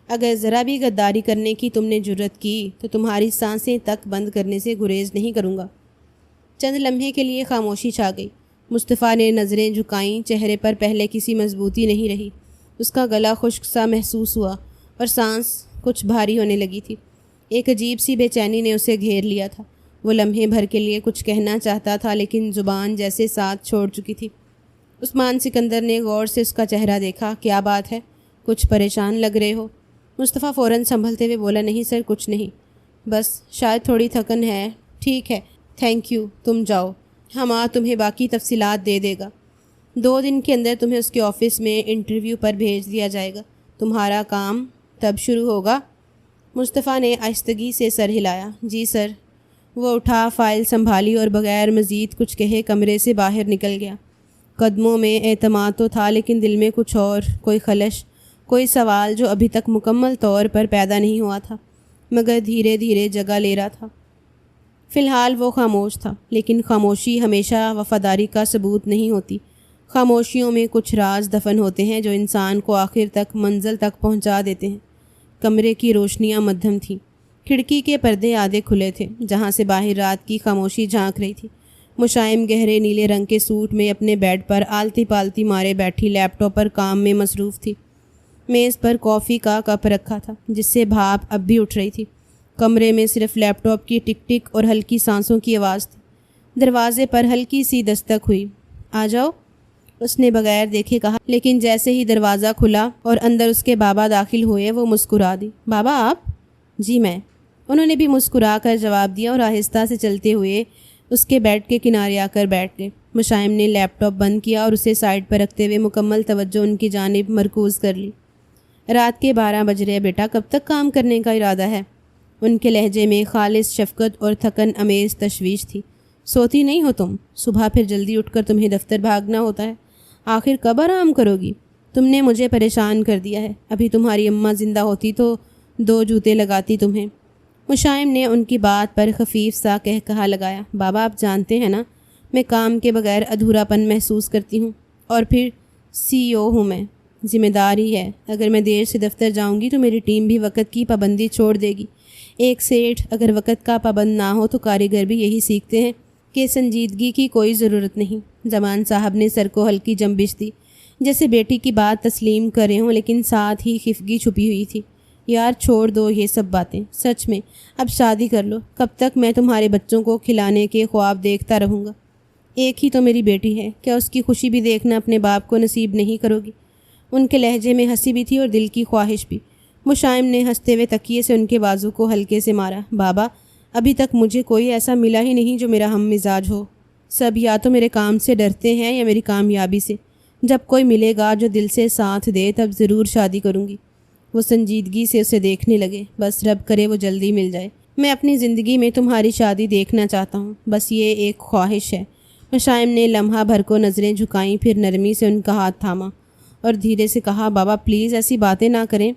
[SPEAKER 1] اگر ذرا بھی غداری کرنے کی تم نے جرت کی تو تمہاری سانسیں تک بند کرنے سے گریز نہیں کروں گا۔ چند لمحے کے لیے خاموشی چھا گئی۔ مصطفیٰ نے نظریں جھکائیں، چہرے پر پہلے کسی مضبوطی نہیں رہی۔ اس کا گلا خشک سا محسوس ہوا اور سانس کچھ بھاری ہونے لگی تھی۔ ایک عجیب سی بے چینی نے اسے گھیر لیا تھا۔ وہ لمحے بھر کے لیے کچھ کہنا چاہتا تھا لیکن زبان جیسے ساتھ چھوڑ چکی تھی۔ عثمان سکندر نے غور سے اس کا چہرہ دیکھا، کیا بات ہے؟ کچھ پریشان لگ رہے ہو؟ مصطفیٰ فوراً سنبھلتے ہوئے بولا، نہیں سر کچھ نہیں، بس شاید تھوڑی تھکن ہے۔ ٹھیک ہے، تھینک یو، تم جاؤ، ہما تمہیں باقی تفصیلات دے دے گا۔ 2 دن کے اندر تمہیں اس کے آفس میں انٹرویو پر بھیج دیا جائے گا، تمہارا کام تب شروع ہوگا۔ مصطفیٰ نے آہستگی سے سر ہلایا، جی سر۔ وہ اٹھا، فائل سنبھالی اور بغیر مزید کچھ کہے کمرے سے باہر نکل گیا۔ قدموں میں اعتماد تو تھا لیکن دل میں کچھ اور، کوئی خلش، کوئی سوال جو ابھی تک مکمل طور پر پیدا نہیں ہوا تھا مگر دھیرے دھیرے جگہ لے رہا تھا۔ فی الحال وہ خاموش تھا، لیکن خاموشی ہمیشہ وفاداری کا ثبوت نہیں ہوتی۔ خاموشیوں میں کچھ راز دفن ہوتے ہیں جو انسان کو آخر تک منزل تک پہنچا دیتے ہیں۔ کمرے کی روشنیاں مدھم تھیں، کھڑکی کے پردے آدھے کھلے تھے جہاں سے باہر رات کی خاموشی جھانک رہی تھی۔ مشائم گہرے نیلے رنگ کے سوٹ میں اپنے بیڈ پر آلتی پالتی مارے بیٹھی لیپ ٹاپ پر کام میں مصروف تھی۔ میز پر کافی کا کپ رکھا تھا جس سے بھاپ اب بھی اٹھ رہی تھی۔ کمرے میں صرف لیپ ٹاپ کی ٹک ٹک اور ہلکی سانسوں کی آواز تھی۔ دروازے پر ہلکی سی دستک ہوئی۔ آ جاؤ، اس نے بغیر دیکھے کہا، لیکن جیسے ہی دروازہ کھلا اور اندر اس کے بابا داخل ہوئے وہ مسکرا دی۔ بابا آپ؟ جی میں۔ انہوں نے بھی مسکرا کر جواب دیا اور آہستہ سے چلتے ہوئے اس کے بیڈ کے کنارے آ کر بیٹھ گئے۔ مشائم نے لیپ ٹاپ بند کیا اور اسے سائڈ پر رکھتے ہوئے مکمل توجہ ان کی جانب مرکوز کر لی۔ رات کے 12 بج رہے، بیٹا کب تک کام کرنے کا ارادہ ہے؟ ان کے لہجے میں خالص شفقت اور تھکن امیز تشویش تھی۔ سوتی نہیں ہو تم؟ صبح پھر جلدی اٹھ کر تمہیں دفتر بھاگنا ہوتا ہے، آخر کب آرام کرو گی؟ تم نے مجھے پریشان کر دیا ہے، ابھی تمہاری اماں زندہ ہوتی تو 2 جوتے لگاتی تمہیں۔ مشائم نے ان کی بات پر خفیف سا کہا لگایا، بابا آپ جانتے ہیں نا میں کام کے بغیر ادھورا پن محسوس کرتی ہوں، اور پھر CEO ہوں میں، ذمہ داری ہے، اگر میں دیر سے دفتر جاؤں گی تو میری ٹیم بھی وقت کی پابندی چھوڑ دے گی۔ ایک سیٹھ اگر وقت کا پابند نہ ہو تو کاریگر بھی یہی سیکھتے ہیں کہ سنجیدگی کی کوئی ضرورت نہیں۔ زمان صاحب نے سر کو ہلکی جنبش دی، جیسے بیٹی کی بات تسلیم کر رہے ہوں، لیکن ساتھ ہی خفگی چھپی ہوئی تھی۔ یار چھوڑ دو یہ سب باتیں، سچ میں اب شادی کر لو، کب تک میں تمہارے بچوں کو کھلانے کے خواب دیکھتا رہوں گا؟ ایک ہی تو میری بیٹی ہے، کیا اس کی خوشی بھی دیکھنا اپنے باپ کو نصیب نہیں کرو گی؟ ان کے لہجے میں ہنسی بھی تھی اور دل کی خواہش بھی۔ مشائم نے ہنستے ہوئے تکیے سے ان کے بازو کو ہلکے سے مارا۔ بابا، ابھی تک مجھے کوئی ایسا ملا ہی نہیں جو میرا ہم مزاج ہو۔ سب یا تو میرے کام سے ڈرتے ہیں یا میری کامیابی سے۔ جب کوئی ملے گا جو دل سے ساتھ دے تب ضرور شادی کروں گی۔ وہ سنجیدگی سے اسے دیکھنے لگے۔ بس رب کرے وہ جلدی مل جائے۔ میں اپنی زندگی میں تمہاری شادی دیکھنا چاہتا ہوں، بس یہ ایک خواہش ہے۔ مشائم نے لمحہ بھر کو نظریں جھکائیں، پھر نرمی سے ان کا ہاتھ تھاما اور دھیرے سے کہا، بابا پلیز ایسی باتیں نہ کریں۔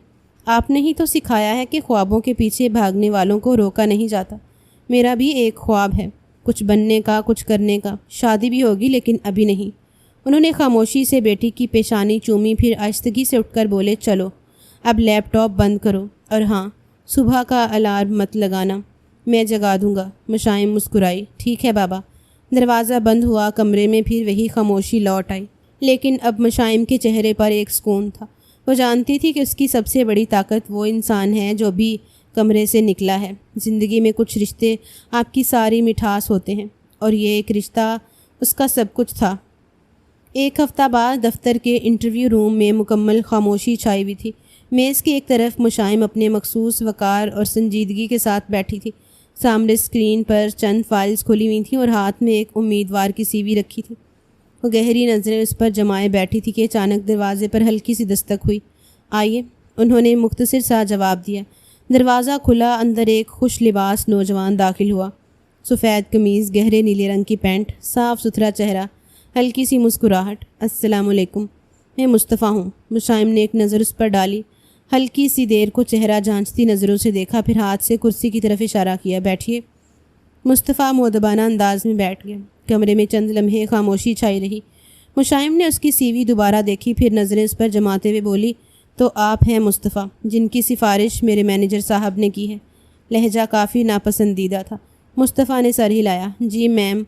[SPEAKER 1] آپ نے ہی تو سکھایا ہے کہ خوابوں کے پیچھے بھاگنے والوں کو روکا نہیں جاتا۔ میرا بھی ایک خواب ہے، کچھ بننے کا، کچھ کرنے کا۔ شادی بھی ہوگی لیکن ابھی نہیں۔ انہوں نے خاموشی سے بیٹی کی پیشانی چومی، پھر آہستگی سے اٹھ کر بولے، چلو اب لیپ ٹاپ بند کرو، اور ہاں صبح کا الارم مت لگانا، میں جگا دوں گا۔ مشائم مسکرائی، ٹھیک ہے بابا۔ دروازہ بند ہوا، کمرے میں پھر وہی خاموشی لوٹ آئی، لیکن اب مشائم کے چہرے پر ایک سکون تھا۔ وہ جانتی تھی کہ اس کی سب سے بڑی طاقت وہ انسان ہے جو بھی کمرے سے نکلا ہے۔ زندگی میں کچھ رشتے آپ کی ساری مٹھاس ہوتے ہیں، اور یہ ایک رشتہ اس کا سب کچھ تھا۔ ایک ہفتہ بعد دفتر کے انٹرویو روم میں مکمل خاموشی چھائی ہوئی تھی۔ میز کی ایک طرف مشائم اپنے مخصوص وقار اور سنجیدگی کے ساتھ بیٹھی تھی۔ سامنے اسکرین پر چند فائلز کھلی ہوئی تھیں اور ہاتھ میں ایک امیدوار کی CV رکھی تھی۔ وہ گہری نظریں اس پر جمائے بیٹھی تھی کہ اچانک دروازے پر ہلکی سی دستک ہوئی۔ آئیے، انہوں نے مختصر سا جواب دیا۔ دروازہ کھلا، اندر ایک خوش لباس نوجوان داخل ہوا۔ سفید قمیض، گہرے نیلے رنگ کی پینٹ، صاف ستھرا چہرہ، ہلکی سی مسکراہٹ۔ السلام علیکم، میں مصطفیٰ ہوں۔ مشائم نے ایک نظر اس پر ڈالی، ہلکی سی دیر کو چہرہ جانچتی نظروں سے دیکھا، پھر ہاتھ سے کرسی کی طرف اشارہ کیا، بیٹھیے۔ مصطفیٰ مؤدبانہ انداز میں بیٹھ گیا۔ کمرے میں چند لمحے خاموشی چھائی رہی۔ مشائم نے اس کی CV دوبارہ دیکھی، پھر نظریں اس پر جماتے ہوئے بولی، تو آپ ہیں مصطفیٰ جن کی سفارش میرے مینیجر صاحب نے کی ہے؟ لہجہ کافی ناپسندیدہ تھا۔ مصطفیٰ نے سر ہلایا۔ جی میم،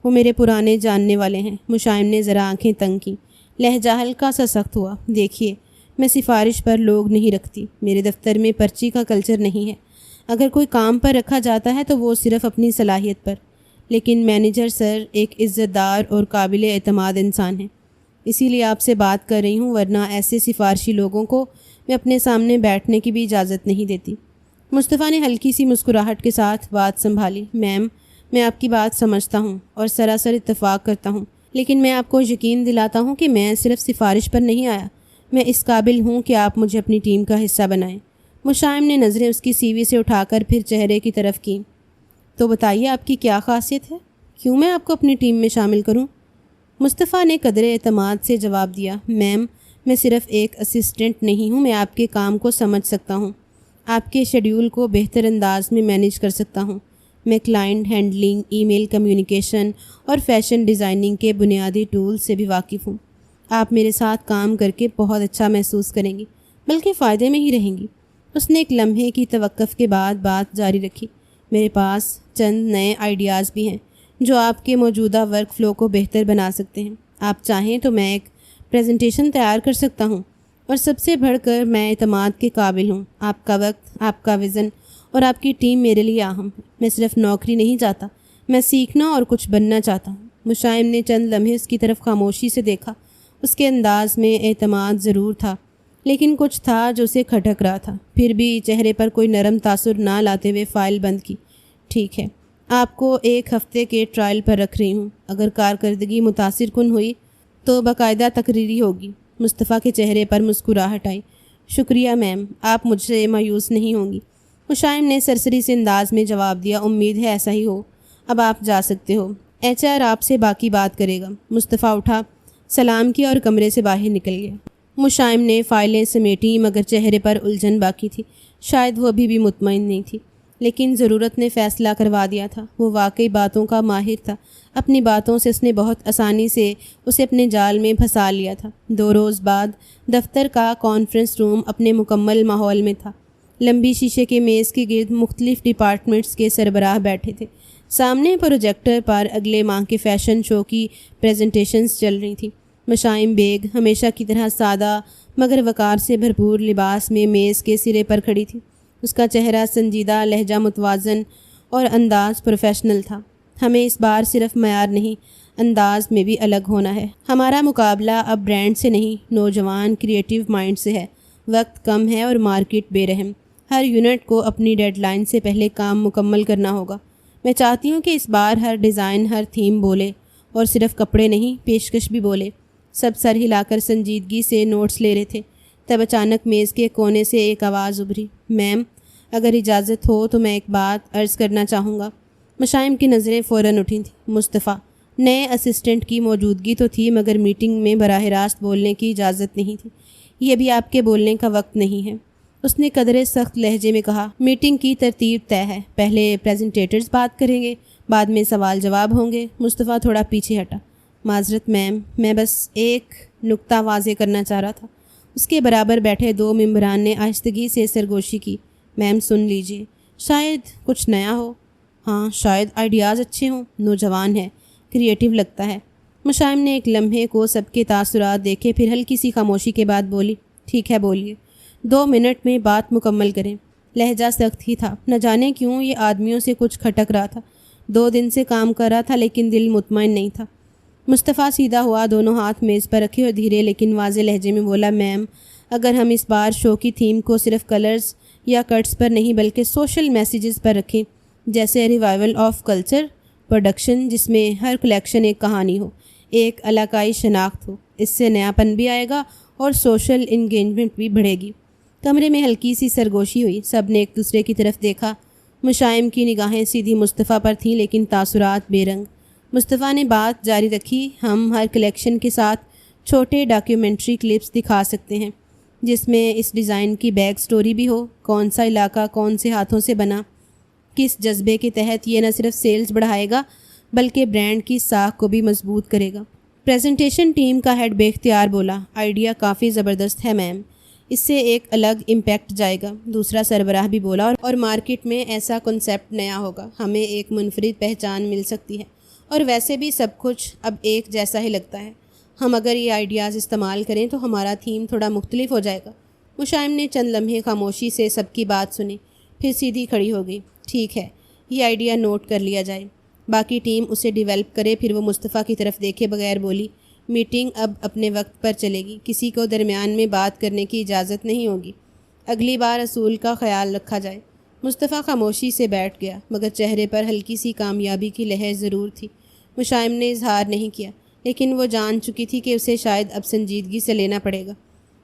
[SPEAKER 1] وہ میرے پرانے جاننے والے ہیں۔ مشائم نے ذرا آنکھیں تنگ کیں، لہجہ ہلکا سا سخت ہوا۔ دیکھیے، میں سفارش پر لوگ نہیں رکھتی، میرے دفتر میں پرچی کا کلچر نہیں ہے۔ اگر کوئی کام پر رکھا جاتا ہے تو وہ صرف اپنی صلاحیت پر، لیکن مینیجر سر ایک عزت دار اور قابل اعتماد انسان ہے، اسی لیے آپ سے بات کر رہی ہوں، ورنہ ایسے سفارشی لوگوں کو میں اپنے سامنے بیٹھنے کی بھی اجازت نہیں دیتی۔ مصطفیٰ نے ہلکی سی مسکراہٹ کے ساتھ بات سنبھالی۔ میم، میں آپ کی بات سمجھتا ہوں اور سراسر اتفاق کرتا ہوں، لیکن میں آپ کو یقین دلاتا ہوں کہ میں صرف سفارش پر نہیں آیا، میں اس قابل ہوں کہ آپ مجھے اپنی ٹیم کا حصہ بنائیں۔ مشائم نے نظریں اس کی CV سے اٹھا کر پھر چہرے کی طرف کیں۔ تو بتائیے آپ کی کیا خاصیت ہے؟ کیوں میں آپ کو اپنی ٹیم میں شامل کروں؟ مصطفیٰ نے قدرے اعتماد سے جواب دیا۔ میم، میں صرف ایک اسسٹنٹ نہیں ہوں، میں آپ کے کام کو سمجھ سکتا ہوں، آپ کے شیڈیول کو بہتر انداز میں مینیج کر سکتا ہوں۔ میں کلائنٹ ہینڈلنگ، ای میل کمیونیکیشن اور فیشن ڈیزائننگ کے بنیادی ٹولز سے بھی واقف ہوں۔ آپ میرے ساتھ کام کر کے بہت اچھا محسوس کریں گی، بلکہ فائدے میں ہی رہیں گی۔ اس نے ایک لمحے کی توقف کے بعد بات جاری رکھی۔ میرے پاس چند نئے آئیڈیاز بھی ہیں جو آپ کے موجودہ ورک فلو کو بہتر بنا سکتے ہیں۔ آپ چاہیں تو میں ایک پریزنٹیشن تیار کر سکتا ہوں، اور سب سے بڑھ کر میں اعتماد کے قابل ہوں۔ آپ کا وقت، آپ کا وژن اور آپ کی ٹیم میرے لیے اہم ہے۔ میں صرف نوکری نہیں چاہتا، میں سیکھنا اور کچھ بننا چاہتا ہوں۔ مشائم نے چند لمحے اس کی طرف خاموشی سے دیکھا۔ اس کے انداز میں اعتماد ضرور تھا، لیکن کچھ تھا جو اسے کھٹک رہا تھا۔ پھر بھی چہرے پر کوئی نرم تاثر نہ لاتے ہوئے فائل بند کی۔ ٹھیک ہے، آپ کو 1 ہفتے کے ٹرائل پر رکھ رہی ہوں، اگر کارکردگی متاثر کن ہوئی تو باقاعدہ تقرری ہوگی۔ مصطفیٰ کے چہرے پر مسکراہٹ آئی۔ شکریہ میم، آپ مجھ سے مایوس نہیں ہوں گی۔ مشائم نے سرسری سے انداز میں جواب دیا۔ امید ہے ایسا ہی ہو، اب آپ جا سکتے ہو، HR آپ سے باقی بات کرے گا۔ مصطفیٰ اٹھا، سلام کیا اور کمرے سے باہر نکل گیا۔ مشائم نے فائلیں سمیٹیں، مگر چہرے پر الجھن باقی تھی، شاید وہ ابھی بھی مطمئن نہیں تھی۔ لیکن ضرورت نے فیصلہ کروا دیا تھا۔ وہ واقعی باتوں کا ماہر تھا۔ اپنی باتوں سے اس نے بہت آسانی سے اسے اپنے جال میں پھنسا لیا تھا۔ 2 روز بعد دفتر کا کانفرنس روم اپنے مکمل ماحول میں تھا۔ لمبی شیشے کے میز کے گرد مختلف ڈپارٹمنٹس کے سربراہ بیٹھے تھے۔ سامنے پروجیکٹر پر اگلے ماہ کے فیشن شو کی پریزنٹیشنز چل رہی تھیں۔ مشائم بیگ ہمیشہ کی طرح سادہ مگر وقار سے بھرپور لباس میں میز کے سرے پر کھڑی تھی۔ اس کا چہرہ سنجیدہ، لہجہ متوازن اور انداز پروفیشنل تھا۔ ہمیں اس بار صرف معیار نہیں، انداز میں بھی الگ ہونا ہے۔ ہمارا مقابلہ اب برانڈ سے نہیں، نوجوان کریٹیو مائنڈ سے ہے۔ وقت کم ہے اور مارکیٹ بے رحم۔ ہر یونٹ کو اپنی ڈیڈ لائن سے پہلے کام مکمل کرنا ہوگا۔ میں چاہتی ہوں کہ اس بار ہر ڈیزائن، ہر تھیم بولے، اور صرف کپڑے نہیں، پیشکش بھی بولے۔ سب سر ہلا کر سنجیدگی سے نوٹس لے رہے تھے۔ تب اچانک میز کے کونے سے ایک آواز ابھری، میم اگر اجازت ہو تو میں ایک بات عرض کرنا چاہوں گا۔ مشائم کی نظریں فوراً اٹھی تھیں۔ مصطفیٰ نئے اسسٹنٹ کی موجودگی تو تھی مگر میٹنگ میں براہ راست بولنے کی اجازت نہیں تھی۔ یہ بھی آپ کے بولنے کا وقت نہیں ہے، اس نے قدرے سخت لہجے میں کہا۔ میٹنگ کی ترتیب طے ہے، پہلے پریزنٹیٹرز بات کریں گے، بعد میں سوال جواب ہوں گے۔ مصطفیٰ تھوڑا پیچھے ہٹا۔ معذرت میم، میں بس ایک نکتہ واضح کرنا چاہ رہا تھا۔ اس کے برابر بیٹھے 2 ممبران نے آہستگی سے سرگوشی کی۔ میم سن لیجیے، شاید کچھ نیا ہو۔ ہاں، شاید آئیڈیاز اچھے ہوں، نوجوان ہے، کریٹیو لگتا ہے۔ مشائم نے ایک لمحے کو سب کے تاثرات دیکھے، پھر ہلکی سی خاموشی کے بعد بولی، ٹھیک ہے بولیے، 2 منٹ میں بات مکمل کریں۔ لہجہ سخت ہی تھا، نہ جانے کیوں یہ آدمیوں سے کچھ کھٹک رہا تھا۔ 2 دن سے کام کر رہا تھا لیکن دل مطمئن نہیں تھا۔ مصطفیٰ سیدھا ہوا، دونوں ہاتھ میز پر رکھے اور دھیرے لیکن واضح لہجے میں بولا، میم اگر ہم اس بار شو کی تھیم کو صرف کلرز یا کٹس پر نہیں بلکہ سوشل میسیجز پر رکھیں، جیسے ریوائول آف کلچر پروڈکشن، جس میں ہر کلیکشن ایک کہانی ہو، ایک علاقائی شناخت ہو، اس سے نیا پن بھی آئے گا اور سوشل انگیجمنٹ بھی بڑھے گی۔ کمرے میں ہلکی سی سرگوشی ہوئی، سب نے ایک دوسرے کی طرف دیکھا۔ مشائم کی نگاہیں سیدھی مصطفیٰ پر تھیں لیکن تاثرات بے رنگ۔ مصطفیٰ نے بات جاری رکھی، ہم ہر کلیکشن کے ساتھ چھوٹے ڈاکیومنٹری کلپس دکھا سکتے ہیں جس میں اس ڈیزائن کی بیک سٹوری بھی ہو، کون سا علاقہ کون سے ہاتھوں سے بنا، کس جذبے کے تحت۔ یہ نہ صرف سیلز بڑھائے گا بلکہ برانڈ کی ساکھ کو بھی مضبوط کرے گا۔ پریزنٹیشن ٹیم کا ہیڈ بے اختیار بولا، آئیڈیا کافی زبردست ہے میم، اس سے ایک الگ امپیکٹ جائے گا۔ دوسرا سربراہ بھی بولا، اور مارکیٹ میں ایسا کنسیپٹ نیا ہوگا، ہمیں ایک منفرد پہچان مل سکتی ہے، اور ویسے بھی سب کچھ اب ایک جیسا ہی لگتا ہے۔ ہم اگر یہ آئیڈیاز استعمال کریں تو ہمارا تھیم تھوڑا مختلف ہو جائے گا۔ مشائم نے چند لمحے خاموشی سے سب کی بات سنی، پھر سیدھی کھڑی ہو گئی، ٹھیک ہے، یہ آئیڈیا نوٹ کر لیا جائے، باقی ٹیم اسے ڈیولپ کرے۔ پھر وہ مصطفیٰ کی طرف دیکھے بغیر بولی، میٹنگ اب اپنے وقت پر چلے گی، کسی کو درمیان میں بات کرنے کی اجازت نہیں ہوگی، اگلی بار اصول کا خیال رکھا جائے۔ مصطفیٰ خاموشی سے بیٹھ گیا مگر چہرے پر ہلکی سی کامیابی کی لہر ضرور تھی۔ مشائم نے اظہار نہیں کیا لیکن وہ جان چکی تھی کہ اسے شاید اب سنجیدگی سے لینا پڑے گا،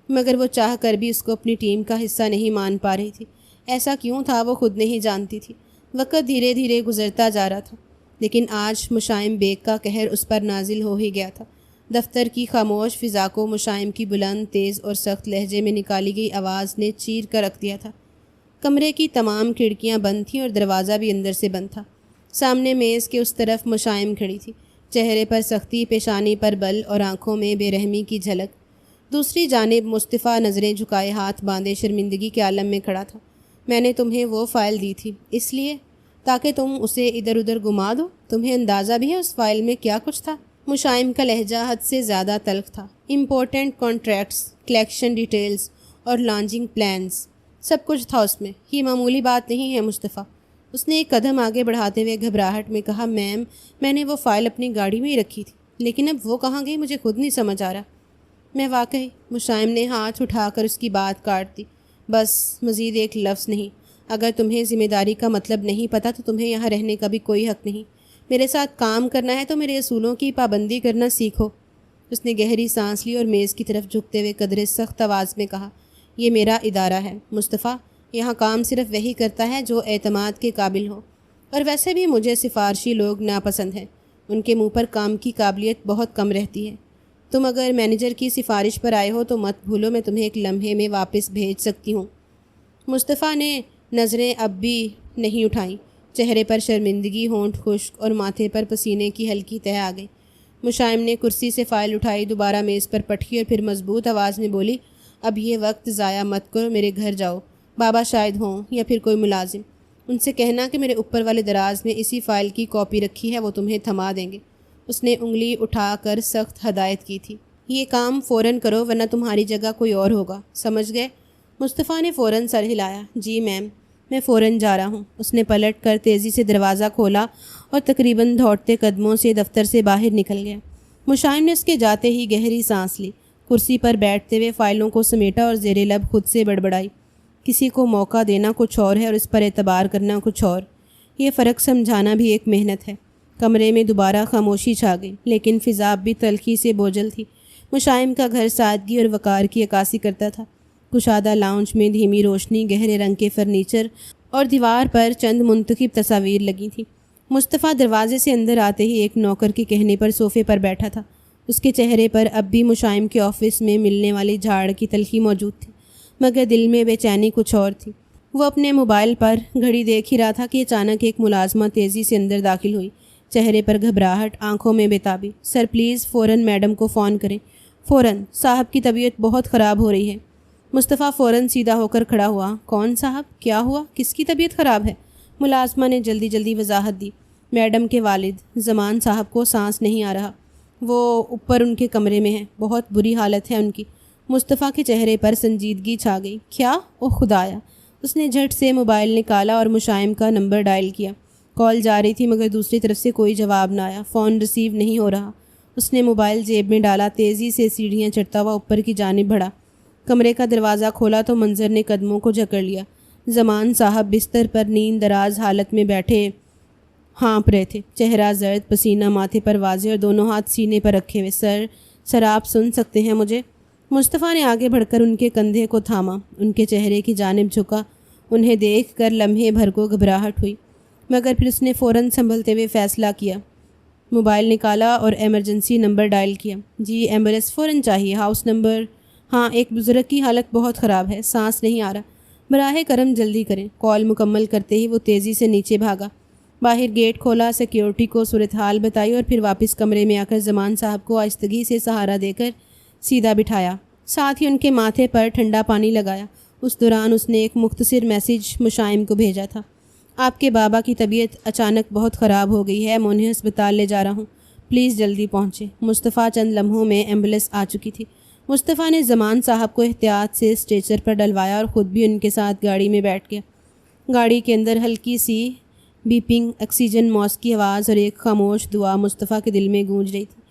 [SPEAKER 1] مگر وہ چاہ کر بھی اس کو اپنی ٹیم کا حصہ نہیں مان پا رہی تھی۔ ایسا کیوں تھا وہ خود نہیں جانتی تھی۔ وقت دھیرے دھیرے گزرتا جا رہا تھا لیکن آج مشائم بیگ کا قہر اس پر نازل ہو ہی گیا تھا۔ دفتر کی خاموش فضا کو مشائم کی بلند، تیز اور سخت لہجے میں نکالی گئی آواز نے چیر کر رکھ دیا تھا۔ کمرے کی تمام کھڑکیاں بند تھیں اور دروازہ بھی اندر سے بند تھا۔ سامنے میز کے اس طرف مشائم کھڑی تھی، چہرے پر سختی، پیشانی پر بل اور آنکھوں میں بے رحمی کی جھلک۔ دوسری جانب مصطفیٰ نظریں جھکائے، ہاتھ باندھے، شرمندگی کے عالم میں کھڑا تھا۔ میں نے تمہیں وہ فائل دی تھی اس لیے تاکہ تم اسے ادھر ادھر گما دو، تمہیں اندازہ بھی ہے اس فائل میں کیا کچھ تھا؟ مشائم کا لہجہ حد سے زیادہ تلخ تھا۔ امپورٹنٹ کانٹریکٹس، کلیکشن ڈیٹیلز اور لانچنگ پلانز، سب کچھ تھا اس میں۔ یہ معمولی بات نہیں ہے مصطفیٰ۔ اس نے ایک قدم آگے بڑھاتے ہوئے گھبراہٹ میں کہا، میم میں نے وہ فائل اپنی گاڑی میں ہی رکھی تھی لیکن اب وہ کہاں گئی مجھے خود نہیں سمجھ آ رہا۔ میں واقعی، مشائم نے ہاتھ اٹھا کر اس کی بات کاٹ دی، بس مزید ایک لفظ نہیں۔ اگر تمہیں ذمہ داری کا مطلب نہیں پتہ تو تمہیں یہاں رہنے کا بھی کوئی حق نہیں۔ میرے ساتھ کام کرنا ہے تو میرے اصولوں کی پابندی کرنا سیکھو۔ اس نے گہری سانس لی اور میز کی طرف جھکتے ہوئے قدرے سخت آواز میں کہا، یہ میرا ادارہ ہے مصطفیٰ، یہاں کام صرف وہی کرتا ہے جو اعتماد کے قابل ہو، اور ویسے بھی مجھے سفارشی لوگ ناپسند ہیں، ان کے منہ پر کام کی قابلیت بہت کم رہتی ہے۔ تم اگر مینیجر کی سفارش پر آئے ہو تو مت بھولو میں تمہیں ایک لمحے میں واپس بھیج سکتی ہوں۔ مصطفیٰ نے نظریں اب بھی نہیں اٹھائیں۔ چہرے پر شرمندگی، ہونٹ خشک اور ماتھے پر پسینے کی ہلکی تہ آ گئی۔ مشائم نے کرسی سے فائل اٹھائی، دوبارہ میز پر پٹکی اور پھر مضبوط آواز میں بولی، اب یہ وقت ضائع مت کرو، میرے گھر جاؤ۔ بابا شاید ہوں یا پھر کوئی ملازم، ان سے کہنا کہ میرے اوپر والے دراز میں اسی فائل کی کاپی رکھی ہے، وہ تمہیں تھما دیں گے۔ اس نے انگلی اٹھا کر سخت ہدایت کی تھی، یہ کام فوراً کرو ورنہ تمہاری جگہ کوئی اور ہوگا، سمجھ گئے؟ مصطفیٰ نے فوراً سر ہلایا، جی میم، میں فوراً جا رہا ہوں۔ اس نے پلٹ کر تیزی سے دروازہ کھولا اور تقریباً دوڑتے قدموں سے دفتر سے باہر نکل گیا۔ مشائم نے اس کے جاتے ہی گہری سانس لی، کرسی پر بیٹھتے ہوئے فائلوں کو سمیٹا اور زیر لب خود سے بڑبڑائی، کسی کو موقع دینا کچھ اور ہے اور اس پر اعتبار کرنا کچھ اور، یہ فرق سمجھانا بھی ایک محنت ہے۔ کمرے میں دوبارہ خاموشی چھا گئی، لیکن فضا اب بھی تلخی سے بوجھل تھی۔ مشائم کا گھر سادگی اور وقار کی عکاسی کرتا تھا۔ کشادہ لاؤنج میں دھیمی روشنی، گہرے رنگ کے فرنیچر اور دیوار پر چند منتخب تصاویر لگی تھیں۔ مصطفیٰ دروازے سے اندر آتے ہی ایک نوکر کے کہنے پر صوفے پر بیٹھا تھا۔ اس کے چہرے پر اب بھی مشائم کے آفس میں ملنے والی جھاڑ کی تلخی موجود تھی، مگر دل میں بے چینی کچھ اور تھی۔ وہ اپنے موبائل پر گھڑی دیکھ ہی رہا تھا کہ اچانک ایک ملازمہ تیزی سے اندر داخل ہوئی، چہرے پر گھبراہٹ، آنکھوں میں بےتابی۔ سر پلیز فوراً میڈم کو فون کریں، فوراً، صاحب کی طبیعت بہت خراب ہو رہی ہے۔ مصطفیٰ فوراً سیدھا ہو کر کھڑا ہوا، کون صاحب؟ کیا ہوا؟ کس کی طبیعت خراب ہے؟ ملازمہ نے جلدی وضاحت دی، میڈم کے والد زمان صاحب کو سانس نہیں آ رہا، وہ اوپر ان کے کمرے میں ہیں، بہت بری حالت ہے ان کی۔ مصطفیٰ کے چہرے پر سنجیدگی چھا گئی، کیا؟ اوہ خدایا! اس نے جھٹ سے موبائل نکالا اور مشائم کا نمبر ڈائل کیا۔ کال جا رہی تھی مگر دوسری طرف سے کوئی جواب نہ آیا، فون ریسیو نہیں ہو رہا۔ اس نے موبائل جیب میں ڈالا، تیزی سے سیڑھیاں چڑھتا ہوا اوپر کی جانب بڑھا۔ کمرے کا دروازہ کھولا تو منظر نے قدموں کو جکڑ لیا۔ زمان صاحب بستر پر نیند دراز حالت میں بیٹھے ہانپ رہے تھے، چہرہ زرد، پسینہ ماتھے پر واضح اور دونوں ہاتھ سینے پر رکھے ہوئے۔ سر آپ سن سکتے ہیں مجھے؟ مصطفیٰ نے آگے بڑھ کر ان کے کندھے کو تھاما، ان کے چہرے کی جانب جھکا۔ انہیں دیکھ کر لمحے بھر کو گھبراہٹ ہوئی، مگر پھر اس نے فوراً سنبھلتے ہوئے فیصلہ کیا۔ موبائل نکالا اور ایمرجنسی نمبر ڈائل کیا۔ جی ایمبولینس فوراً چاہیے، ہاؤس نمبر؟ ہاں، ایک بزرگ کی حالت بہت خراب ہے، سانس نہیں آ رہا، براہ کرم جلدی کریں۔ کال مکمل کرتے ہی وہ تیزی سے نیچے بھاگا، باہر گیٹ کھولا، سیکیورٹی کو صورتحال بتائی اور پھر واپس کمرے میں آ کر زمان صاحب کو آہستگی سے سہارا دے کر سیدھا بٹھایا، ساتھ ہی ان کے ماتھے پر ٹھنڈا پانی لگایا۔ اس دوران اس نے ایک مختصر میسج مشائم کو بھیجا تھا، آپ کے بابا کی طبیعت اچانک بہت خراب ہو گئی ہے، میں انہیں ہسپتال لے جا رہا ہوں، پلیز جلدی پہنچیں۔ مصطفیٰ چند لمحوں میں ایمبولینس آ چکی تھی۔ مصطفیٰ نے زمان صاحب کو احتیاط سے اسٹریچر پر ڈلوایا اور خود بھی ان کے ساتھ گاڑی میں بیٹھ گیا۔ گاڑی کے اندر ہلکی سی بیپنگ آکسیجن ماسک کی آواز اور ایک خاموش دعا مصطفیٰ کے دل میں گونج رہی تھی۔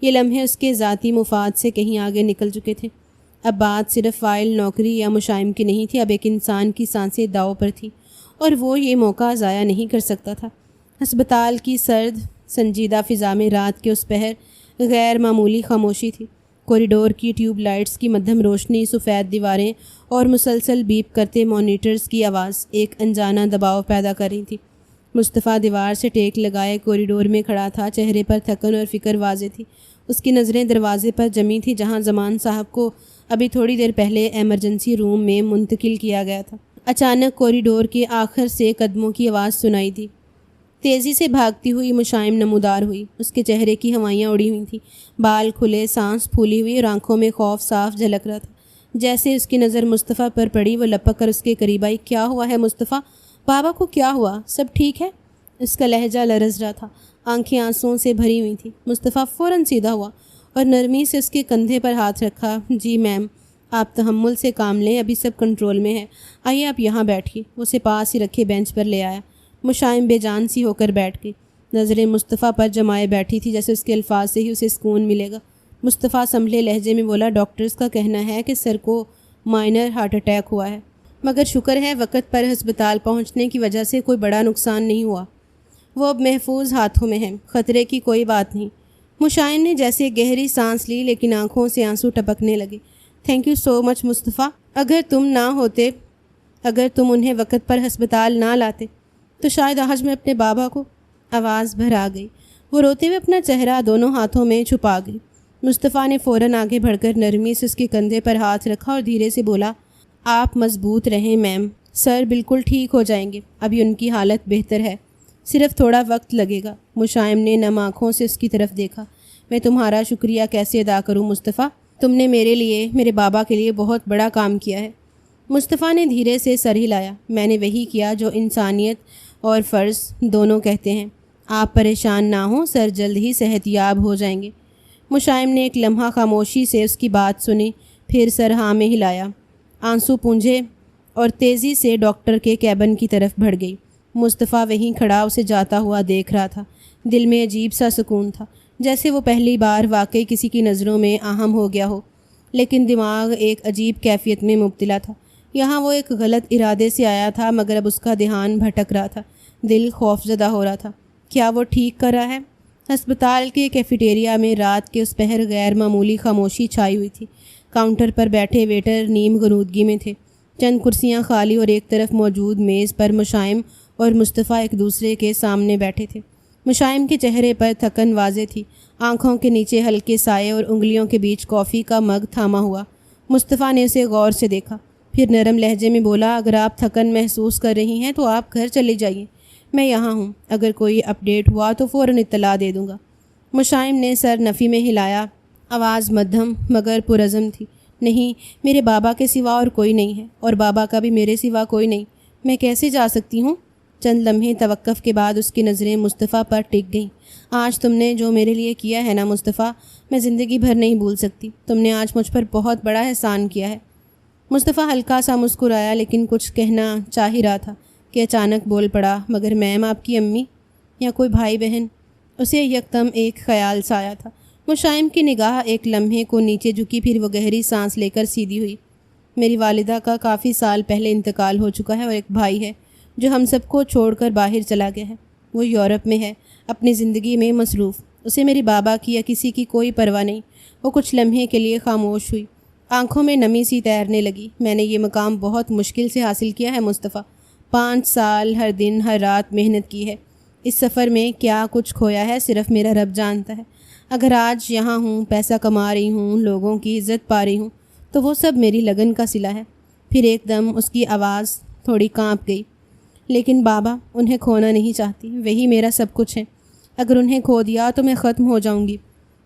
[SPEAKER 1] یہ لمحے اس کے ذاتی مفاد سے کہیں آگے نکل چکے تھے۔ اب بات صرف فائل، نوکری یا مشائم کی نہیں تھی، اب ایک انسان کی سانسیں داؤ پر تھی اور وہ یہ موقع ضائع نہیں کر سکتا تھا۔ ہسپتال کی سرد سنجیدہ فضا میں رات کے اس پہر غیر معمولی خاموشی تھی۔ کوریڈور کی ٹیوب لائٹس کی مدھم روشنی، سفید دیواریں اور مسلسل بیپ کرتے مانیٹرز کی آواز ایک انجانہ دباؤ پیدا کر رہی تھی۔ مصطفیٰ دیوار سے ٹیک لگائے کوریڈور میں کھڑا تھا، چہرے پر تھکن اور فکر واضح تھی۔ اس کی نظریں دروازے پر جمی تھی جہاں زمان صاحب کو ابھی تھوڑی دیر پہلے ایمرجنسی روم میں منتقل کیا گیا تھا۔ اچانک کوریڈور کے آخر سے قدموں کی آواز سنائی دی۔ تیزی سے بھاگتی ہوئی مشائم نمودار ہوئی، اس کے چہرے کی ہوائیاں اڑی ہوئی تھیں، بال کھلے، سانس پھولی ہوئی اور آنکھوں میں خوف صاف جھلک رہا تھا۔ جیسے اس کی نظر مصطفیٰ پر پڑی وہ لپک کر اس کے قریب آئی۔ کیا ہوا ہے مصطفیٰ؟ بابا کو کیا ہوا؟ سب ٹھیک ہے؟ اس کا لہجہ لرز رہا تھا، آنکھیں آنسوؤں سے بھری ہوئی تھیں۔ مصطفیٰ فوراً سیدھا ہوا اور نرمی سے اس کے کندھے پر ہاتھ رکھا۔ جی میم، آپ تحمل سے کام لیں، ابھی سب کنٹرول میں ہے، آئیے آپ یہاں بیٹھیے۔ وہ اسے پاس ہی رکھے بینچ پر لے آیا۔ مشائم بے جان سی ہو کر بیٹھ گئی، نظریں مصطفیٰ پر جمائے بیٹھی تھی، جیسے اس کے الفاظ سے ہی اسے سکون ملے گا۔ مصطفیٰ سنبھلے لہجے میں بولا، ڈاکٹرز کا کہنا ہے کہ سر کو مائنر ہارٹ اٹیک ہوا ہے، مگر شکر ہے وقت پر ہسپتال پہنچنے کی وجہ سے کوئی بڑا نقصان نہیں ہوا، وہ اب محفوظ ہاتھوں میں ہے، خطرے کی کوئی بات نہیں۔ مشائم نے جیسے گہری سانس لی لیکن آنکھوں سے آنسو ٹپکنے لگے۔ تھینک یو سو مچ مصطفیٰ، اگر تم انہیں وقت پر ہسپتال نہ لاتے تو شاید آج میں اپنے بابا کو۔ آواز بھر آ گئی، وہ روتے ہوئے اپنا چہرہ دونوں ہاتھوں میں چھپا گئی۔ مصطفیٰ نے فوراً آگے بڑھ کر نرمی سے اس کے کندھے پر ہاتھ رکھا اور دھیرے سے بولا، آپ مضبوط رہیں میم، سر بالکل ٹھیک ہو جائیں گے، ابھی ان کی حالت بہتر ہے، صرف تھوڑا وقت لگے گا۔ مشائم نے نم آنکھوں سے اس کی طرف دیکھا۔ میں تمہارا شکریہ کیسے ادا کروں مصطفیٰ؟ تم نے میرے لیے، میرے بابا کے لیے بہت بڑا کام کیا ہے۔ مصطفیٰ نے دھیرے سے سر ہلایا۔ میں نے وہی کیا جو انسانیت اور فرض دونوں کہتے ہیں۔ آپ پریشان نہ ہوں، سر جلد ہی صحت یاب ہو جائیں گے۔ مشائم نے ایک لمحہ خاموشی سے اس کی بات سنی، پھر سر ہاں میں ہلایا، آنسو پونجھے اور تیزی سے ڈاکٹر کے کیبن کی طرف بڑھ گئی۔ مصطفیٰ وہیں کھڑا اسے جاتا ہوا دیکھ رہا تھا۔ دل میں عجیب سا سکون تھا، جیسے وہ پہلی بار واقعی کسی کی نظروں میں اہم ہو گیا ہو، لیکن دماغ ایک عجیب کیفیت میں مبتلا تھا۔ یہاں وہ ایک غلط ارادے سے آیا تھا، مگر اب اس کا دھیان بھٹک رہا تھا، دل خوفزدہ ہو رہا تھا۔ کیا وہ ٹھیک کر رہا ہے؟ ہسپتال کے کیفیٹیریا میں رات کے اس پہر غیر معمولی خاموشی چھائی ہوئی تھی۔ کاؤنٹر پر بیٹھے ویٹر نیم غنودگی میں تھے، چند کرسیاں خالی اور ایک طرف موجود میز پر مشائم اور مصطفیٰ ایک دوسرے کے سامنے بیٹھے تھے۔ مشائم کے چہرے پر تھکن واضح تھی، آنکھوں کے نیچے ہلکے سائے اور انگلیوں کے بیچ کافی کا مگ تھاما ہوا۔ مصطفیٰ نے اسے غور سے دیکھا، پھر نرم لہجے میں بولا، اگر آپ تھکن محسوس کر رہی ہیں تو آپ گھر چلے جائیے، میں یہاں ہوں، اگر کوئی اپڈیٹ ہوا تو فوراً اطلاع دے دوں گا۔ مشائم نے سر نفی میں ہلایا، آواز مدھم مگر پرعزم تھی۔ نہیں، میرے بابا کے سوا اور کوئی نہیں ہے، اور بابا کا بھی میرے سوا کوئی نہیں، میں کیسے جا سکتی ہوں؟ چند لمحے توقف کے بعد اس کی نظریں مصطفیٰ پر ٹک گئیں۔ آج تم نے جو میرے لیے کیا ہے نا مصطفیٰ، میں زندگی بھر نہیں بھول سکتی۔ تم نے آج مجھ پر بہت بڑا احسان کیا ہے۔ مصطفیٰ ہلکا سا مسکرایا، لیکن کچھ کہنا چاہ ہی رہا تھا کہ اچانک بول پڑا، مگر میم آپ کی امی یا کوئی بھائی بہن؟ اسے یکدم ایک خیال سا آیا تھا۔ مشائم کی نگاہ ایک لمحے کو نیچے جھکی، پھر وہ گہری سانس لے کر سیدھی ہوئی۔ میری والدہ کا کافی سال پہلے انتقال ہو چکا ہے، اور ایک بھائی ہے جو ہم سب کو چھوڑ کر باہر چلا گیا ہے۔ وہ یورپ میں ہے، اپنی زندگی میں مصروف۔ اسے میری بابا کی یا کسی کی کوئی پرواہ نہیں۔ وہ کچھ لمحے کے لیے خاموش ہوئی، آنکھوں میں نمی سی تیرنے لگی۔ میں نے یہ مقام بہت مشکل سے حاصل کیا ہے مصطفیٰ، 5 سال ہر دن ہر رات محنت کی ہے۔ اس سفر میں کیا کچھ کھویا ہے صرف میرا رب جانتا ہے۔ اگر آج یہاں ہوں، پیسہ کما رہی ہوں، لوگوں کی عزت پا رہی ہوں، تو وہ سب میری لگن کا صلہ ہے۔ پھر ایک دم اس کی آواز تھوڑی کانپ گئی۔ لیکن بابا، انہیں کھونا نہیں چاہتی، وہی میرا سب کچھ ہے۔ اگر انہیں کھو دیا تو میں ختم ہو جاؤں گی۔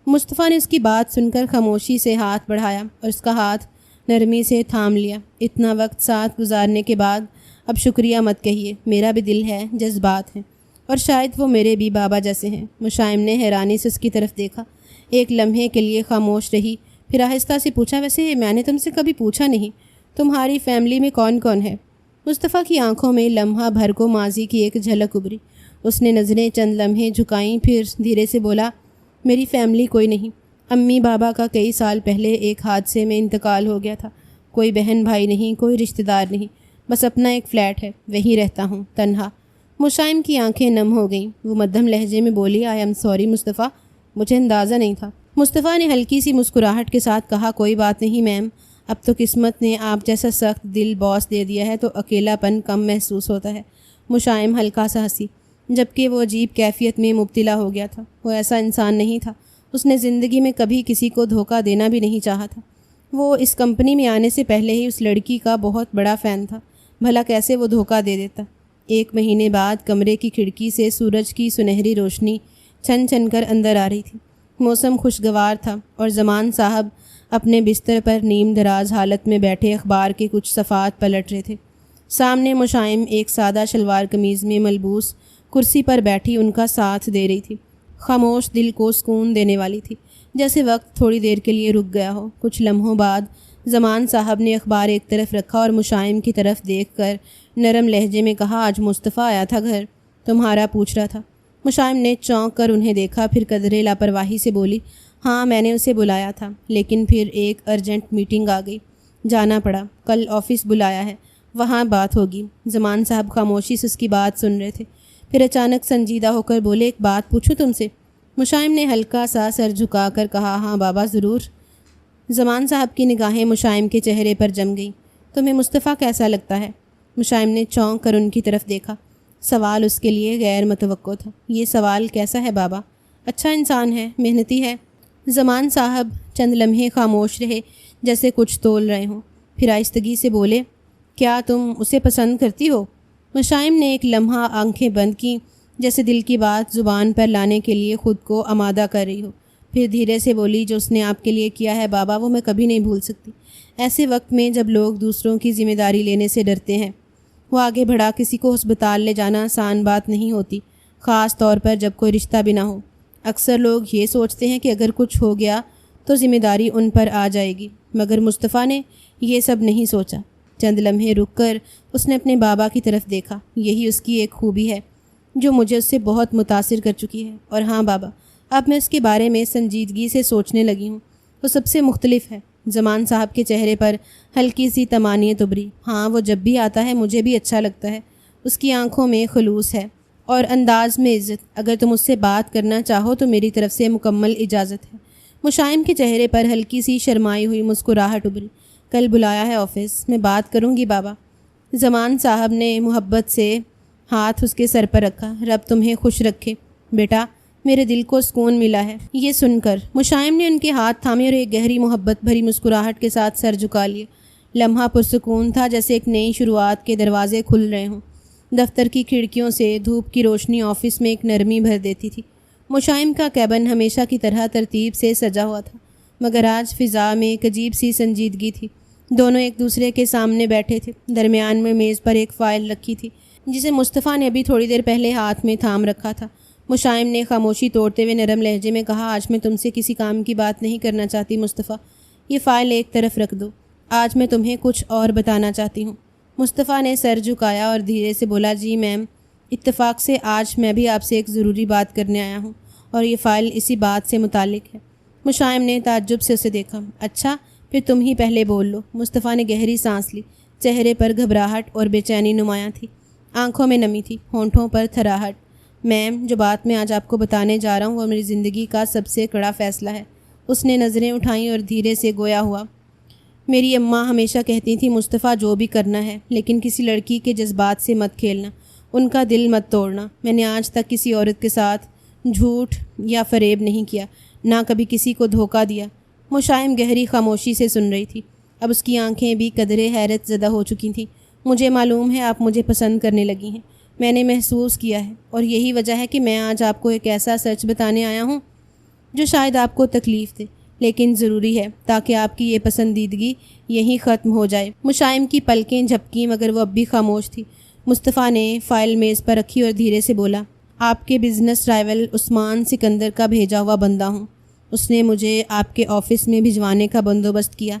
[SPEAKER 1] مصطفیٰ نے اس کی بات سن کر خاموشی سے ہاتھ بڑھایا اور اس کا ہاتھ نرمی سے تھام لیا۔ اتنا وقت ساتھ گزارنے کے بعد اب شکریہ مت کہیے، میرا بھی دل ہے، جذبات ہیں، اور شاید وہ میرے بھی بابا جیسے ہیں۔ مشائم نے حیرانی سے اس کی طرف دیکھا، ایک لمحے کے لیے خاموش رہی، پھر آہستہ سے پوچھا، ویسے میں نے تم سے کبھی پوچھا نہیں، تمہاری فیملی میں کون کون ہے؟ مصطفیٰ کی آنکھوں میں لمحہ بھر کو ماضی کی ایک جھلک ابھری۔ اس نے نظریں چند لمحے جھکائیں، پھر دھیرے سے بولا، میری فیملی کوئی نہیں۔ امی بابا کا کئی سال پہلے ایک حادثے میں انتقال ہو گیا تھا۔ کوئی بہن بھائی نہیں، کوئی رشتہ دار نہیں، بس اپنا ایک فلیٹ ہے، وہیں رہتا ہوں، تنہا۔ مشائم کی آنکھیں نم ہو گئیں، وہ مدھم لہجے میں بولی، آئی ایم سوری مصطفیٰ، مجھے اندازہ نہیں تھا۔ مصطفیٰ نے ہلکی سی مسکراہٹ کے ساتھ کہا، کوئی بات نہیں میم، اب تو قسمت نے آپ جیسا سخت دل باس دے دیا ہے تو اکیلا پن کم محسوس ہوتا ہے۔ مشائم ہلکا سا ہنسی، جبکہ وہ عجیب کیفیت میں مبتلا ہو گیا تھا۔ وہ ایسا انسان نہیں تھا، اس نے زندگی میں کبھی کسی کو دھوکہ دینا بھی نہیں چاہا تھا۔ وہ اس کمپنی میں آنے سے پہلے ہی اس لڑکی کا بہت بڑا فین تھا، بھلا کیسے وہ دھوکہ دے دیتا۔ 1 مہینے بعد کمرے کی کھڑکی سے سورج کی سنہری روشنی چھن چھن کر اندر آ رہی تھی۔ موسم خوشگوار تھا اور زمان صاحب اپنے بستر پر نیم دراز حالت میں بیٹھے اخبار کے کچھ صفحات پلٹ رہے تھے۔ سامنے مشائم ایک سادہ شلوار قمیض میں ملبوس کرسی پر بیٹھی ان کا ساتھ دے رہی تھی، خاموش، دل کو سکون دینے والی تھی، جیسے وقت تھوڑی دیر کے لیے رک گیا ہو۔ کچھ لمحوں بعد زمان صاحب نے اخبار ایک طرف رکھا اور مشائم کی طرف دیکھ کر نرم لہجے میں کہا، آج مصطفیٰ آیا تھا گھر، تمہارا پوچھ رہا تھا۔ مشائم نے چونک کر انہیں دیکھا، پھر قدرے لاپرواہی سے بولی، ہاں میں نے اسے بلایا تھا، لیکن پھر ایک ارجنٹ میٹنگ آ گئی، جانا پڑا، کل آفس بلایا ہے، وہاں بات ہوگی۔ زمان صاحب خاموشی سے اس کی بات سن رہے تھے، پھر اچانک سنجیدہ ہو کر بولے، ایک بات پوچھوں تم سے؟ مشائم نے ہلکا سا سر جھکا کر کہا، ہاں بابا ضرور۔ زمان صاحب کی نگاہیں مشائم کے چہرے پر جم گئیں۔ تمہیں مصطفیٰ کیسا لگتا ہے؟ مشائم نے چونک کر ان کی طرف دیکھا۔ سوال اس کے لیے غیر متوقع تھا۔ یہ سوال کیسا ہے بابا؟ اچھا انسان ہے، محنتی ہے۔ زمان صاحب چند لمحے خاموش رہے، جیسے کچھ تول رہے ہوں، پھر آہستگی سے بولے، کیا تم اسے پسند کرتی ہو؟ مشائم نے ایک لمحہ آنکھیں بند کیں، جیسے دل کی بات زبان پر لانے کے لیے خود کو آمادہ کر رہی ہو۔ پھر دھیرے سے بولی، جو اس نے آپ کے لیے کیا ہے بابا، وہ میں کبھی نہیں بھول سکتی۔ ایسے وقت میں جب لوگ دوسروں کی ذمہ داری لینے سے ڈرتے ہیں، وہ آگے بڑھا کسی کو ہسپتال لے جانا آسان بات نہیں ہوتی، خاص طور پر جب کوئی رشتہ بھی نہ ہو۔ اکثر لوگ یہ سوچتے ہیں کہ اگر کچھ ہو گیا تو ذمہ داری ان پر آ جائے گی، مگر مصطفیٰ نے یہ سب نہیں سوچا۔ چند لمحے رک کر اس نے اپنے بابا کی طرف دیکھا۔ یہی اس کی ایک خوبی ہے جو مجھے اس سے بہت متاثر کر چکی ہے۔ اور ہاں بابا، اب میں اس کے بارے میں سنجیدگی سے سوچنے لگی ہوں۔ وہ سب سے مختلف ہے۔ زمان صاحب کے چہرے پر ہلکی سی طمانینت ابھری۔ ہاں، وہ جب بھی آتا ہے مجھے بھی اچھا لگتا ہے۔ اس کی آنکھوں میں خلوص ہے اور انداز میں عزت۔ اگر تم اس سے بات کرنا چاہو تو میری طرف سے مکمل اجازت ہے۔ مشائم کے چہرے پر ہلکی سی شرمائی ہوئی مسکراہٹ ابھری۔ کل بلایا ہے آفس، میں بات کروں گی بابا۔ زمان صاحب نے محبت سے ہاتھ اس کے سر پر رکھا۔ رب تمہیں خوش رکھے بیٹا، میرے دل کو سکون ملا ہے یہ سن کر۔ مشائم نے ان کے ہاتھ تھامے اور ایک گہری محبت بھری مسکراہٹ کے ساتھ سر جھکا لیا۔ لمحہ پرسکون تھا، جیسے ایک نئی شروعات کے دروازے کھل رہے ہوں۔ دفتر کی کھڑکیوں سے دھوپ کی روشنی آفس میں ایک نرمی بھر دیتی تھی۔ مشائم کا کیبن ہمیشہ کی طرح ترتیب سے سجا ہوا تھا، مگر آج فضا میں ایک عجیب سی سنجیدگی تھی۔ دونوں ایک دوسرے کے سامنے بیٹھے تھے۔ درمیان میں میز پر ایک فائل رکھی تھی، جسے مصطفیٰ نے ابھی تھوڑی دیر پہلے ہاتھ میں تھام رکھا تھا۔ مشائم نے خاموشی توڑتے ہوئے نرم لہجے میں کہا، آج میں تم سے کسی کام کی بات نہیں کرنا چاہتی مصطفیٰ، یہ فائل ایک طرف رکھ دو، آج میں تمہیں کچھ اور بتانا چاہتی ہوں۔ مصطفیٰ نے سر جھکایا اور دھیرے سے بولا، جی میم، اتفاق سے آج میں بھی آپ سے ایک ضروری بات کرنے آیا ہوں اور یہ فائل اسی بات سے متعلق ہے۔ مشائم نے تعجب سے اسے دیکھا۔ اچھا، پھر تم ہی پہلے بول لو۔ مصطفیٰ نے گہری سانس لی۔ چہرے پر گھبراہٹ اور بے چینی نمایاں تھی، آنکھوں میں نمی تھی، ہونٹوں پر تھراہٹ۔ میم، جو بات میں آج آپ کو بتانے جا رہا ہوں وہ میری زندگی کا سب سے کڑا فیصلہ ہے۔ اس نے نظریں اٹھائیں اور دھیرے سے گویا ہوا، میری اماں ہمیشہ کہتی تھیں مصطفیٰ، جو بھی کرنا ہے لیکن کسی لڑکی کے جذبات سے مت کھیلنا، ان کا دل مت توڑنا۔ میں نے آج تک کسی عورت کے ساتھ جھوٹ یا فریب نہیں کیا، نہ کبھی کسی کو دھوکہ دیا۔ مشائم گہری خاموشی سے سن رہی تھی۔ اب اس کی آنکھیں بھی قدرے حیرت زدہ ہو چکی تھیں۔ مجھے معلوم ہے آپ مجھے پسند کرنے لگی ہیں، میں نے محسوس کیا ہے، اور یہی وجہ ہے کہ میں آج آپ کو ایک ایسا سچ بتانے آیا ہوں جو شاید آپ کو تکلیف دے، لیکن ضروری ہے تاکہ آپ کی یہ پسندیدگی یہیں ختم ہو جائے۔ مشائم کی پلکیں جھپکیں، مگر وہ اب بھی خاموش تھی۔ مصطفیٰ نے فائل میز پر رکھی اور دھیرے سے بولا، آپ کے بزنس رائیول عثمان سکندر کا بھیجا ہوا بندہ ہوں۔ اس نے مجھے آپ کے آفس میں بھجوانے کا بندوبست کیا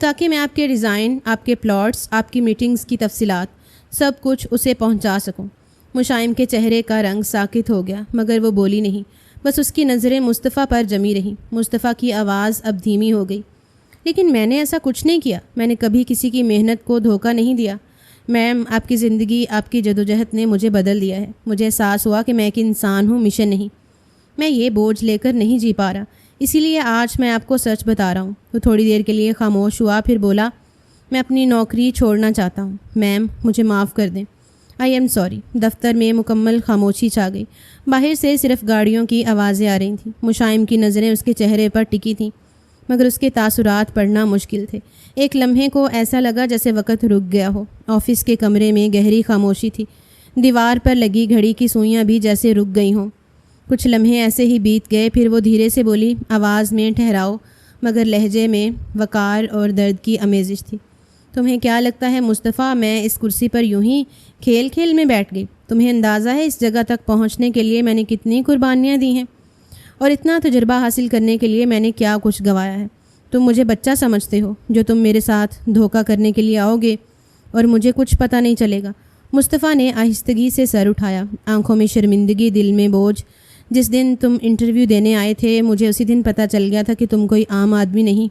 [SPEAKER 1] تاکہ میں آپ کے ڈیزائن، آپ کے پلاٹس، آپ کی میٹنگز کی تفصیلات سب کچھ اسے پہنچا سکوں۔ مشائم کے چہرے کا رنگ ساکت ہو گیا، مگر وہ بولی نہیں، بس اس کی نظریں مصطفیٰ پر جمی رہیں۔ مصطفیٰ کی آواز اب دھیمی ہو گئی، لیکن میں نے ایسا کچھ نہیں کیا، میں نے کبھی کسی کی محنت کو دھوکہ نہیں دیا۔ میم، آپ کی زندگی، آپ کی جدوجہد نے مجھے بدل دیا ہے۔ مجھے احساس ہوا کہ میں ایک انسان ہوں، مشن نہیں۔ میں یہ بوجھ لے کر نہیں جی پا رہا، اسی لیے آج میں آپ کو سچ بتا رہا ہوں۔ وہ تھوڑی دیر کے لیے خاموش ہوا، پھر بولا، میں اپنی نوکری چھوڑنا چاہتا ہوں۔ میم، مجھے معاف کر دیں، آئی ایم سوری۔ دفتر میں مکمل خاموشی چھا گئی۔ باہر سے صرف گاڑیوں کی آوازیں آ رہی تھیں۔ مشائم کی نظریں اس کے چہرے پر ٹکی تھیں، مگر اس کے تاثرات پڑھنا مشکل تھے۔ ایک لمحے کو ایسا لگا جیسے وقت رک گیا ہو۔ آفس کے کمرے میں گہری خاموشی تھی، دیوار پر لگی گھڑی کی سوئیاں بھی جیسے رک گئی ہوں۔ کچھ لمحے ایسے ہی بیت گئے، پھر وہ دھیرے سے بولی، آواز میں ٹھہراؤ مگر لہجے میں وقار اور درد کی آمیزش تھی۔ تمہیں کیا لگتا ہے مصطفیٰ، میں اس کرسی پر یوں ہی کھیل کھیل میں بیٹھ گئی؟ تمہیں اندازہ ہے اس جگہ تک پہنچنے کے لیے میں نے کتنی قربانیاں دی ہیں، اور اتنا تجربہ حاصل کرنے کے لیے میں نے کیا کچھ گنوایا ہے؟ تم مجھے بچہ سمجھتے ہو جو تم میرے ساتھ دھوکہ کرنے کے لیے آؤ گے اور مجھے کچھ پتہ نہیں چلے گا۔ مصطفیٰ نے آہستگی سے سر اٹھایا، آنکھوں میں شرمندگی، دل میں بوجھ۔ جس دن تم انٹرویو دینے آئے تھے مجھے اسی دن پتہ چل گیا تھا کہ تم کوئی عام آدمی نہیں۔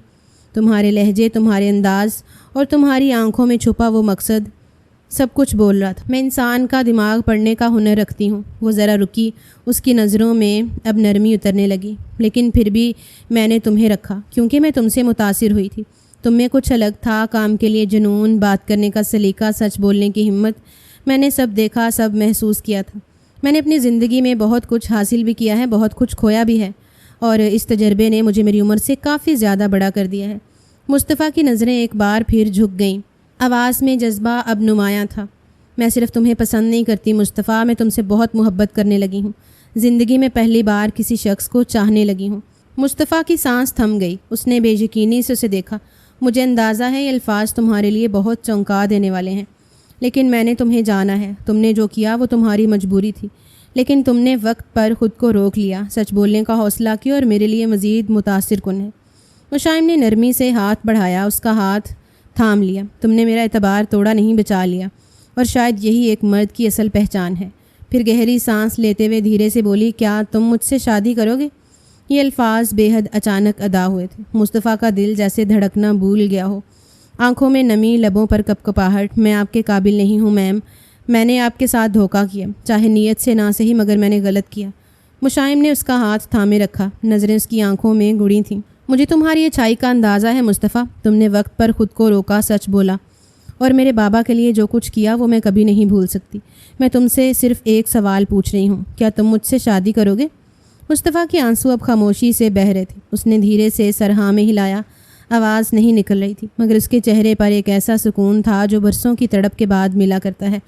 [SPEAKER 1] تمہارے لہجے، تمہارے انداز اور تمہاری آنکھوں میں چھپا وہ مقصد سب کچھ بول رہا تھا۔ میں انسان کا دماغ پڑھنے کا ہنر رکھتی ہوں۔ وہ ذرا رکی، اس کی نظروں میں اب نرمی اترنے لگی۔ لیکن پھر بھی میں نے تمہیں رکھا کیونکہ میں تم سے متاثر ہوئی تھی۔ تم میں کچھ الگ تھا، کام کے لیے جنون، بات کرنے کا سلیقہ، سچ بولنے کی ہمت۔ میں نے سب دیکھا، سب محسوس کیا تھا۔ میں نے اپنی زندگی میں بہت کچھ حاصل بھی کیا ہے، بہت کچھ کھویا بھی ہے، اور اس تجربے نے مجھے میری عمر سے کافی زیادہ بڑا کر دیا ہے۔ مصطفیٰ کی نظریں ایک بار پھر جھک گئیں۔ آواز میں جذبہ اب نمایاں تھا۔ میں صرف تمہیں پسند نہیں کرتی مصطفیٰ، میں تم سے بہت محبت کرنے لگی ہوں، زندگی میں پہلی بار کسی شخص کو چاہنے لگی ہوں۔ مصطفیٰ کی سانس تھم گئی، اس نے بے یقینی سے اسے دیکھا۔ مجھے اندازہ ہے یہ الفاظ تمہارے لیے بہت چونکا دینے والے ہیں، لیکن میں نے تمہیں جانا ہے۔ تم نے جو کیا وہ تمہاری مجبوری تھی، لیکن تم نے وقت پر خود کو روک لیا، سچ بولنے کا حوصلہ کیا اور میرے لیے مزید متاثر کن ہے۔ مشائم نے نرمی سے ہاتھ بڑھایا، اس کا ہاتھ تھام لیا۔ تم نے میرا اعتبار توڑا نہیں، بچا لیا، اور شاید یہی ایک مرد کی اصل پہچان ہے۔ پھر گہری سانس لیتے ہوئے دھیرے سے بولی، کیا تم مجھ سے شادی کرو گے؟ یہ الفاظ بے حد اچانک ادا ہوئے تھے۔ مصطفیٰ کا دل جیسے دھڑکنا بھول گیا ہو، آنکھوں میں نمی، لبوں پر کپکپاہٹ۔ میں آپ کے قابل نہیں ہوں میم، میں نے آپ کے ساتھ دھوکہ کیا، چاہے نیت سے نہ صحیح، مگر میں نے غلط کیا۔ مشائم نے اس کا ہاتھ تھامے رکھا، نظریں اس کی آنکھوں میں گڑی تھیں۔ مجھے تمہاری اچھائی کا اندازہ ہے مصطفیٰ، تم نے وقت پر خود کو روکا، سچ بولا، اور میرے بابا کے لیے جو کچھ کیا وہ میں کبھی نہیں بھول سکتی۔ میں تم سے صرف ایک سوال پوچھ رہی ہوں، کیا تم مجھ سے شادی کرو گے؟ مصطفیٰ کے آنسو اب خاموشی سے بہہ رہے تھے۔ اس نے دھیرے سے سر ہاں میں ہلایا، آواز نہیں نکل رہی تھی، مگر اس کے چہرے پر ایک ایسا سکون تھا جو برسوں کی تڑپ کے بعد ملا کرتا ہے۔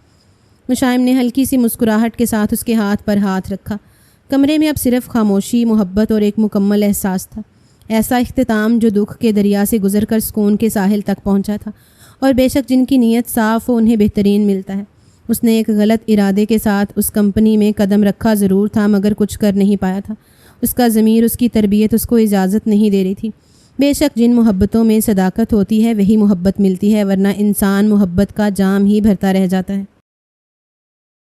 [SPEAKER 1] مشائم نے ہلکی سی مسکراہٹ کے ساتھ اس کے ہاتھ پر ہاتھ رکھا۔ کمرے میں اب صرف خاموشی، محبت اور ایک مکمل احساس تھا، ایسا اختتام جو دکھ کے دریا سے گزر کر سکون کے ساحل تک پہنچا تھا، اور بے شک جن کی نیت صاف ہو انہیں بہترین ملتا ہے۔ اس نے ایک غلط ارادے کے ساتھ اس کمپنی میں قدم رکھا ضرور تھا، مگر کچھ کر نہیں پایا تھا۔ اس کا ضمیر، اس کی تربیت اس کو اجازت نہیں دے رہی تھی۔ بے شک جن محبتوں میں صداقت ہوتی ہے وہی محبت ملتی ہے، ورنہ انسان محبت کا جام ہی بھرتا رہ جاتا ہے۔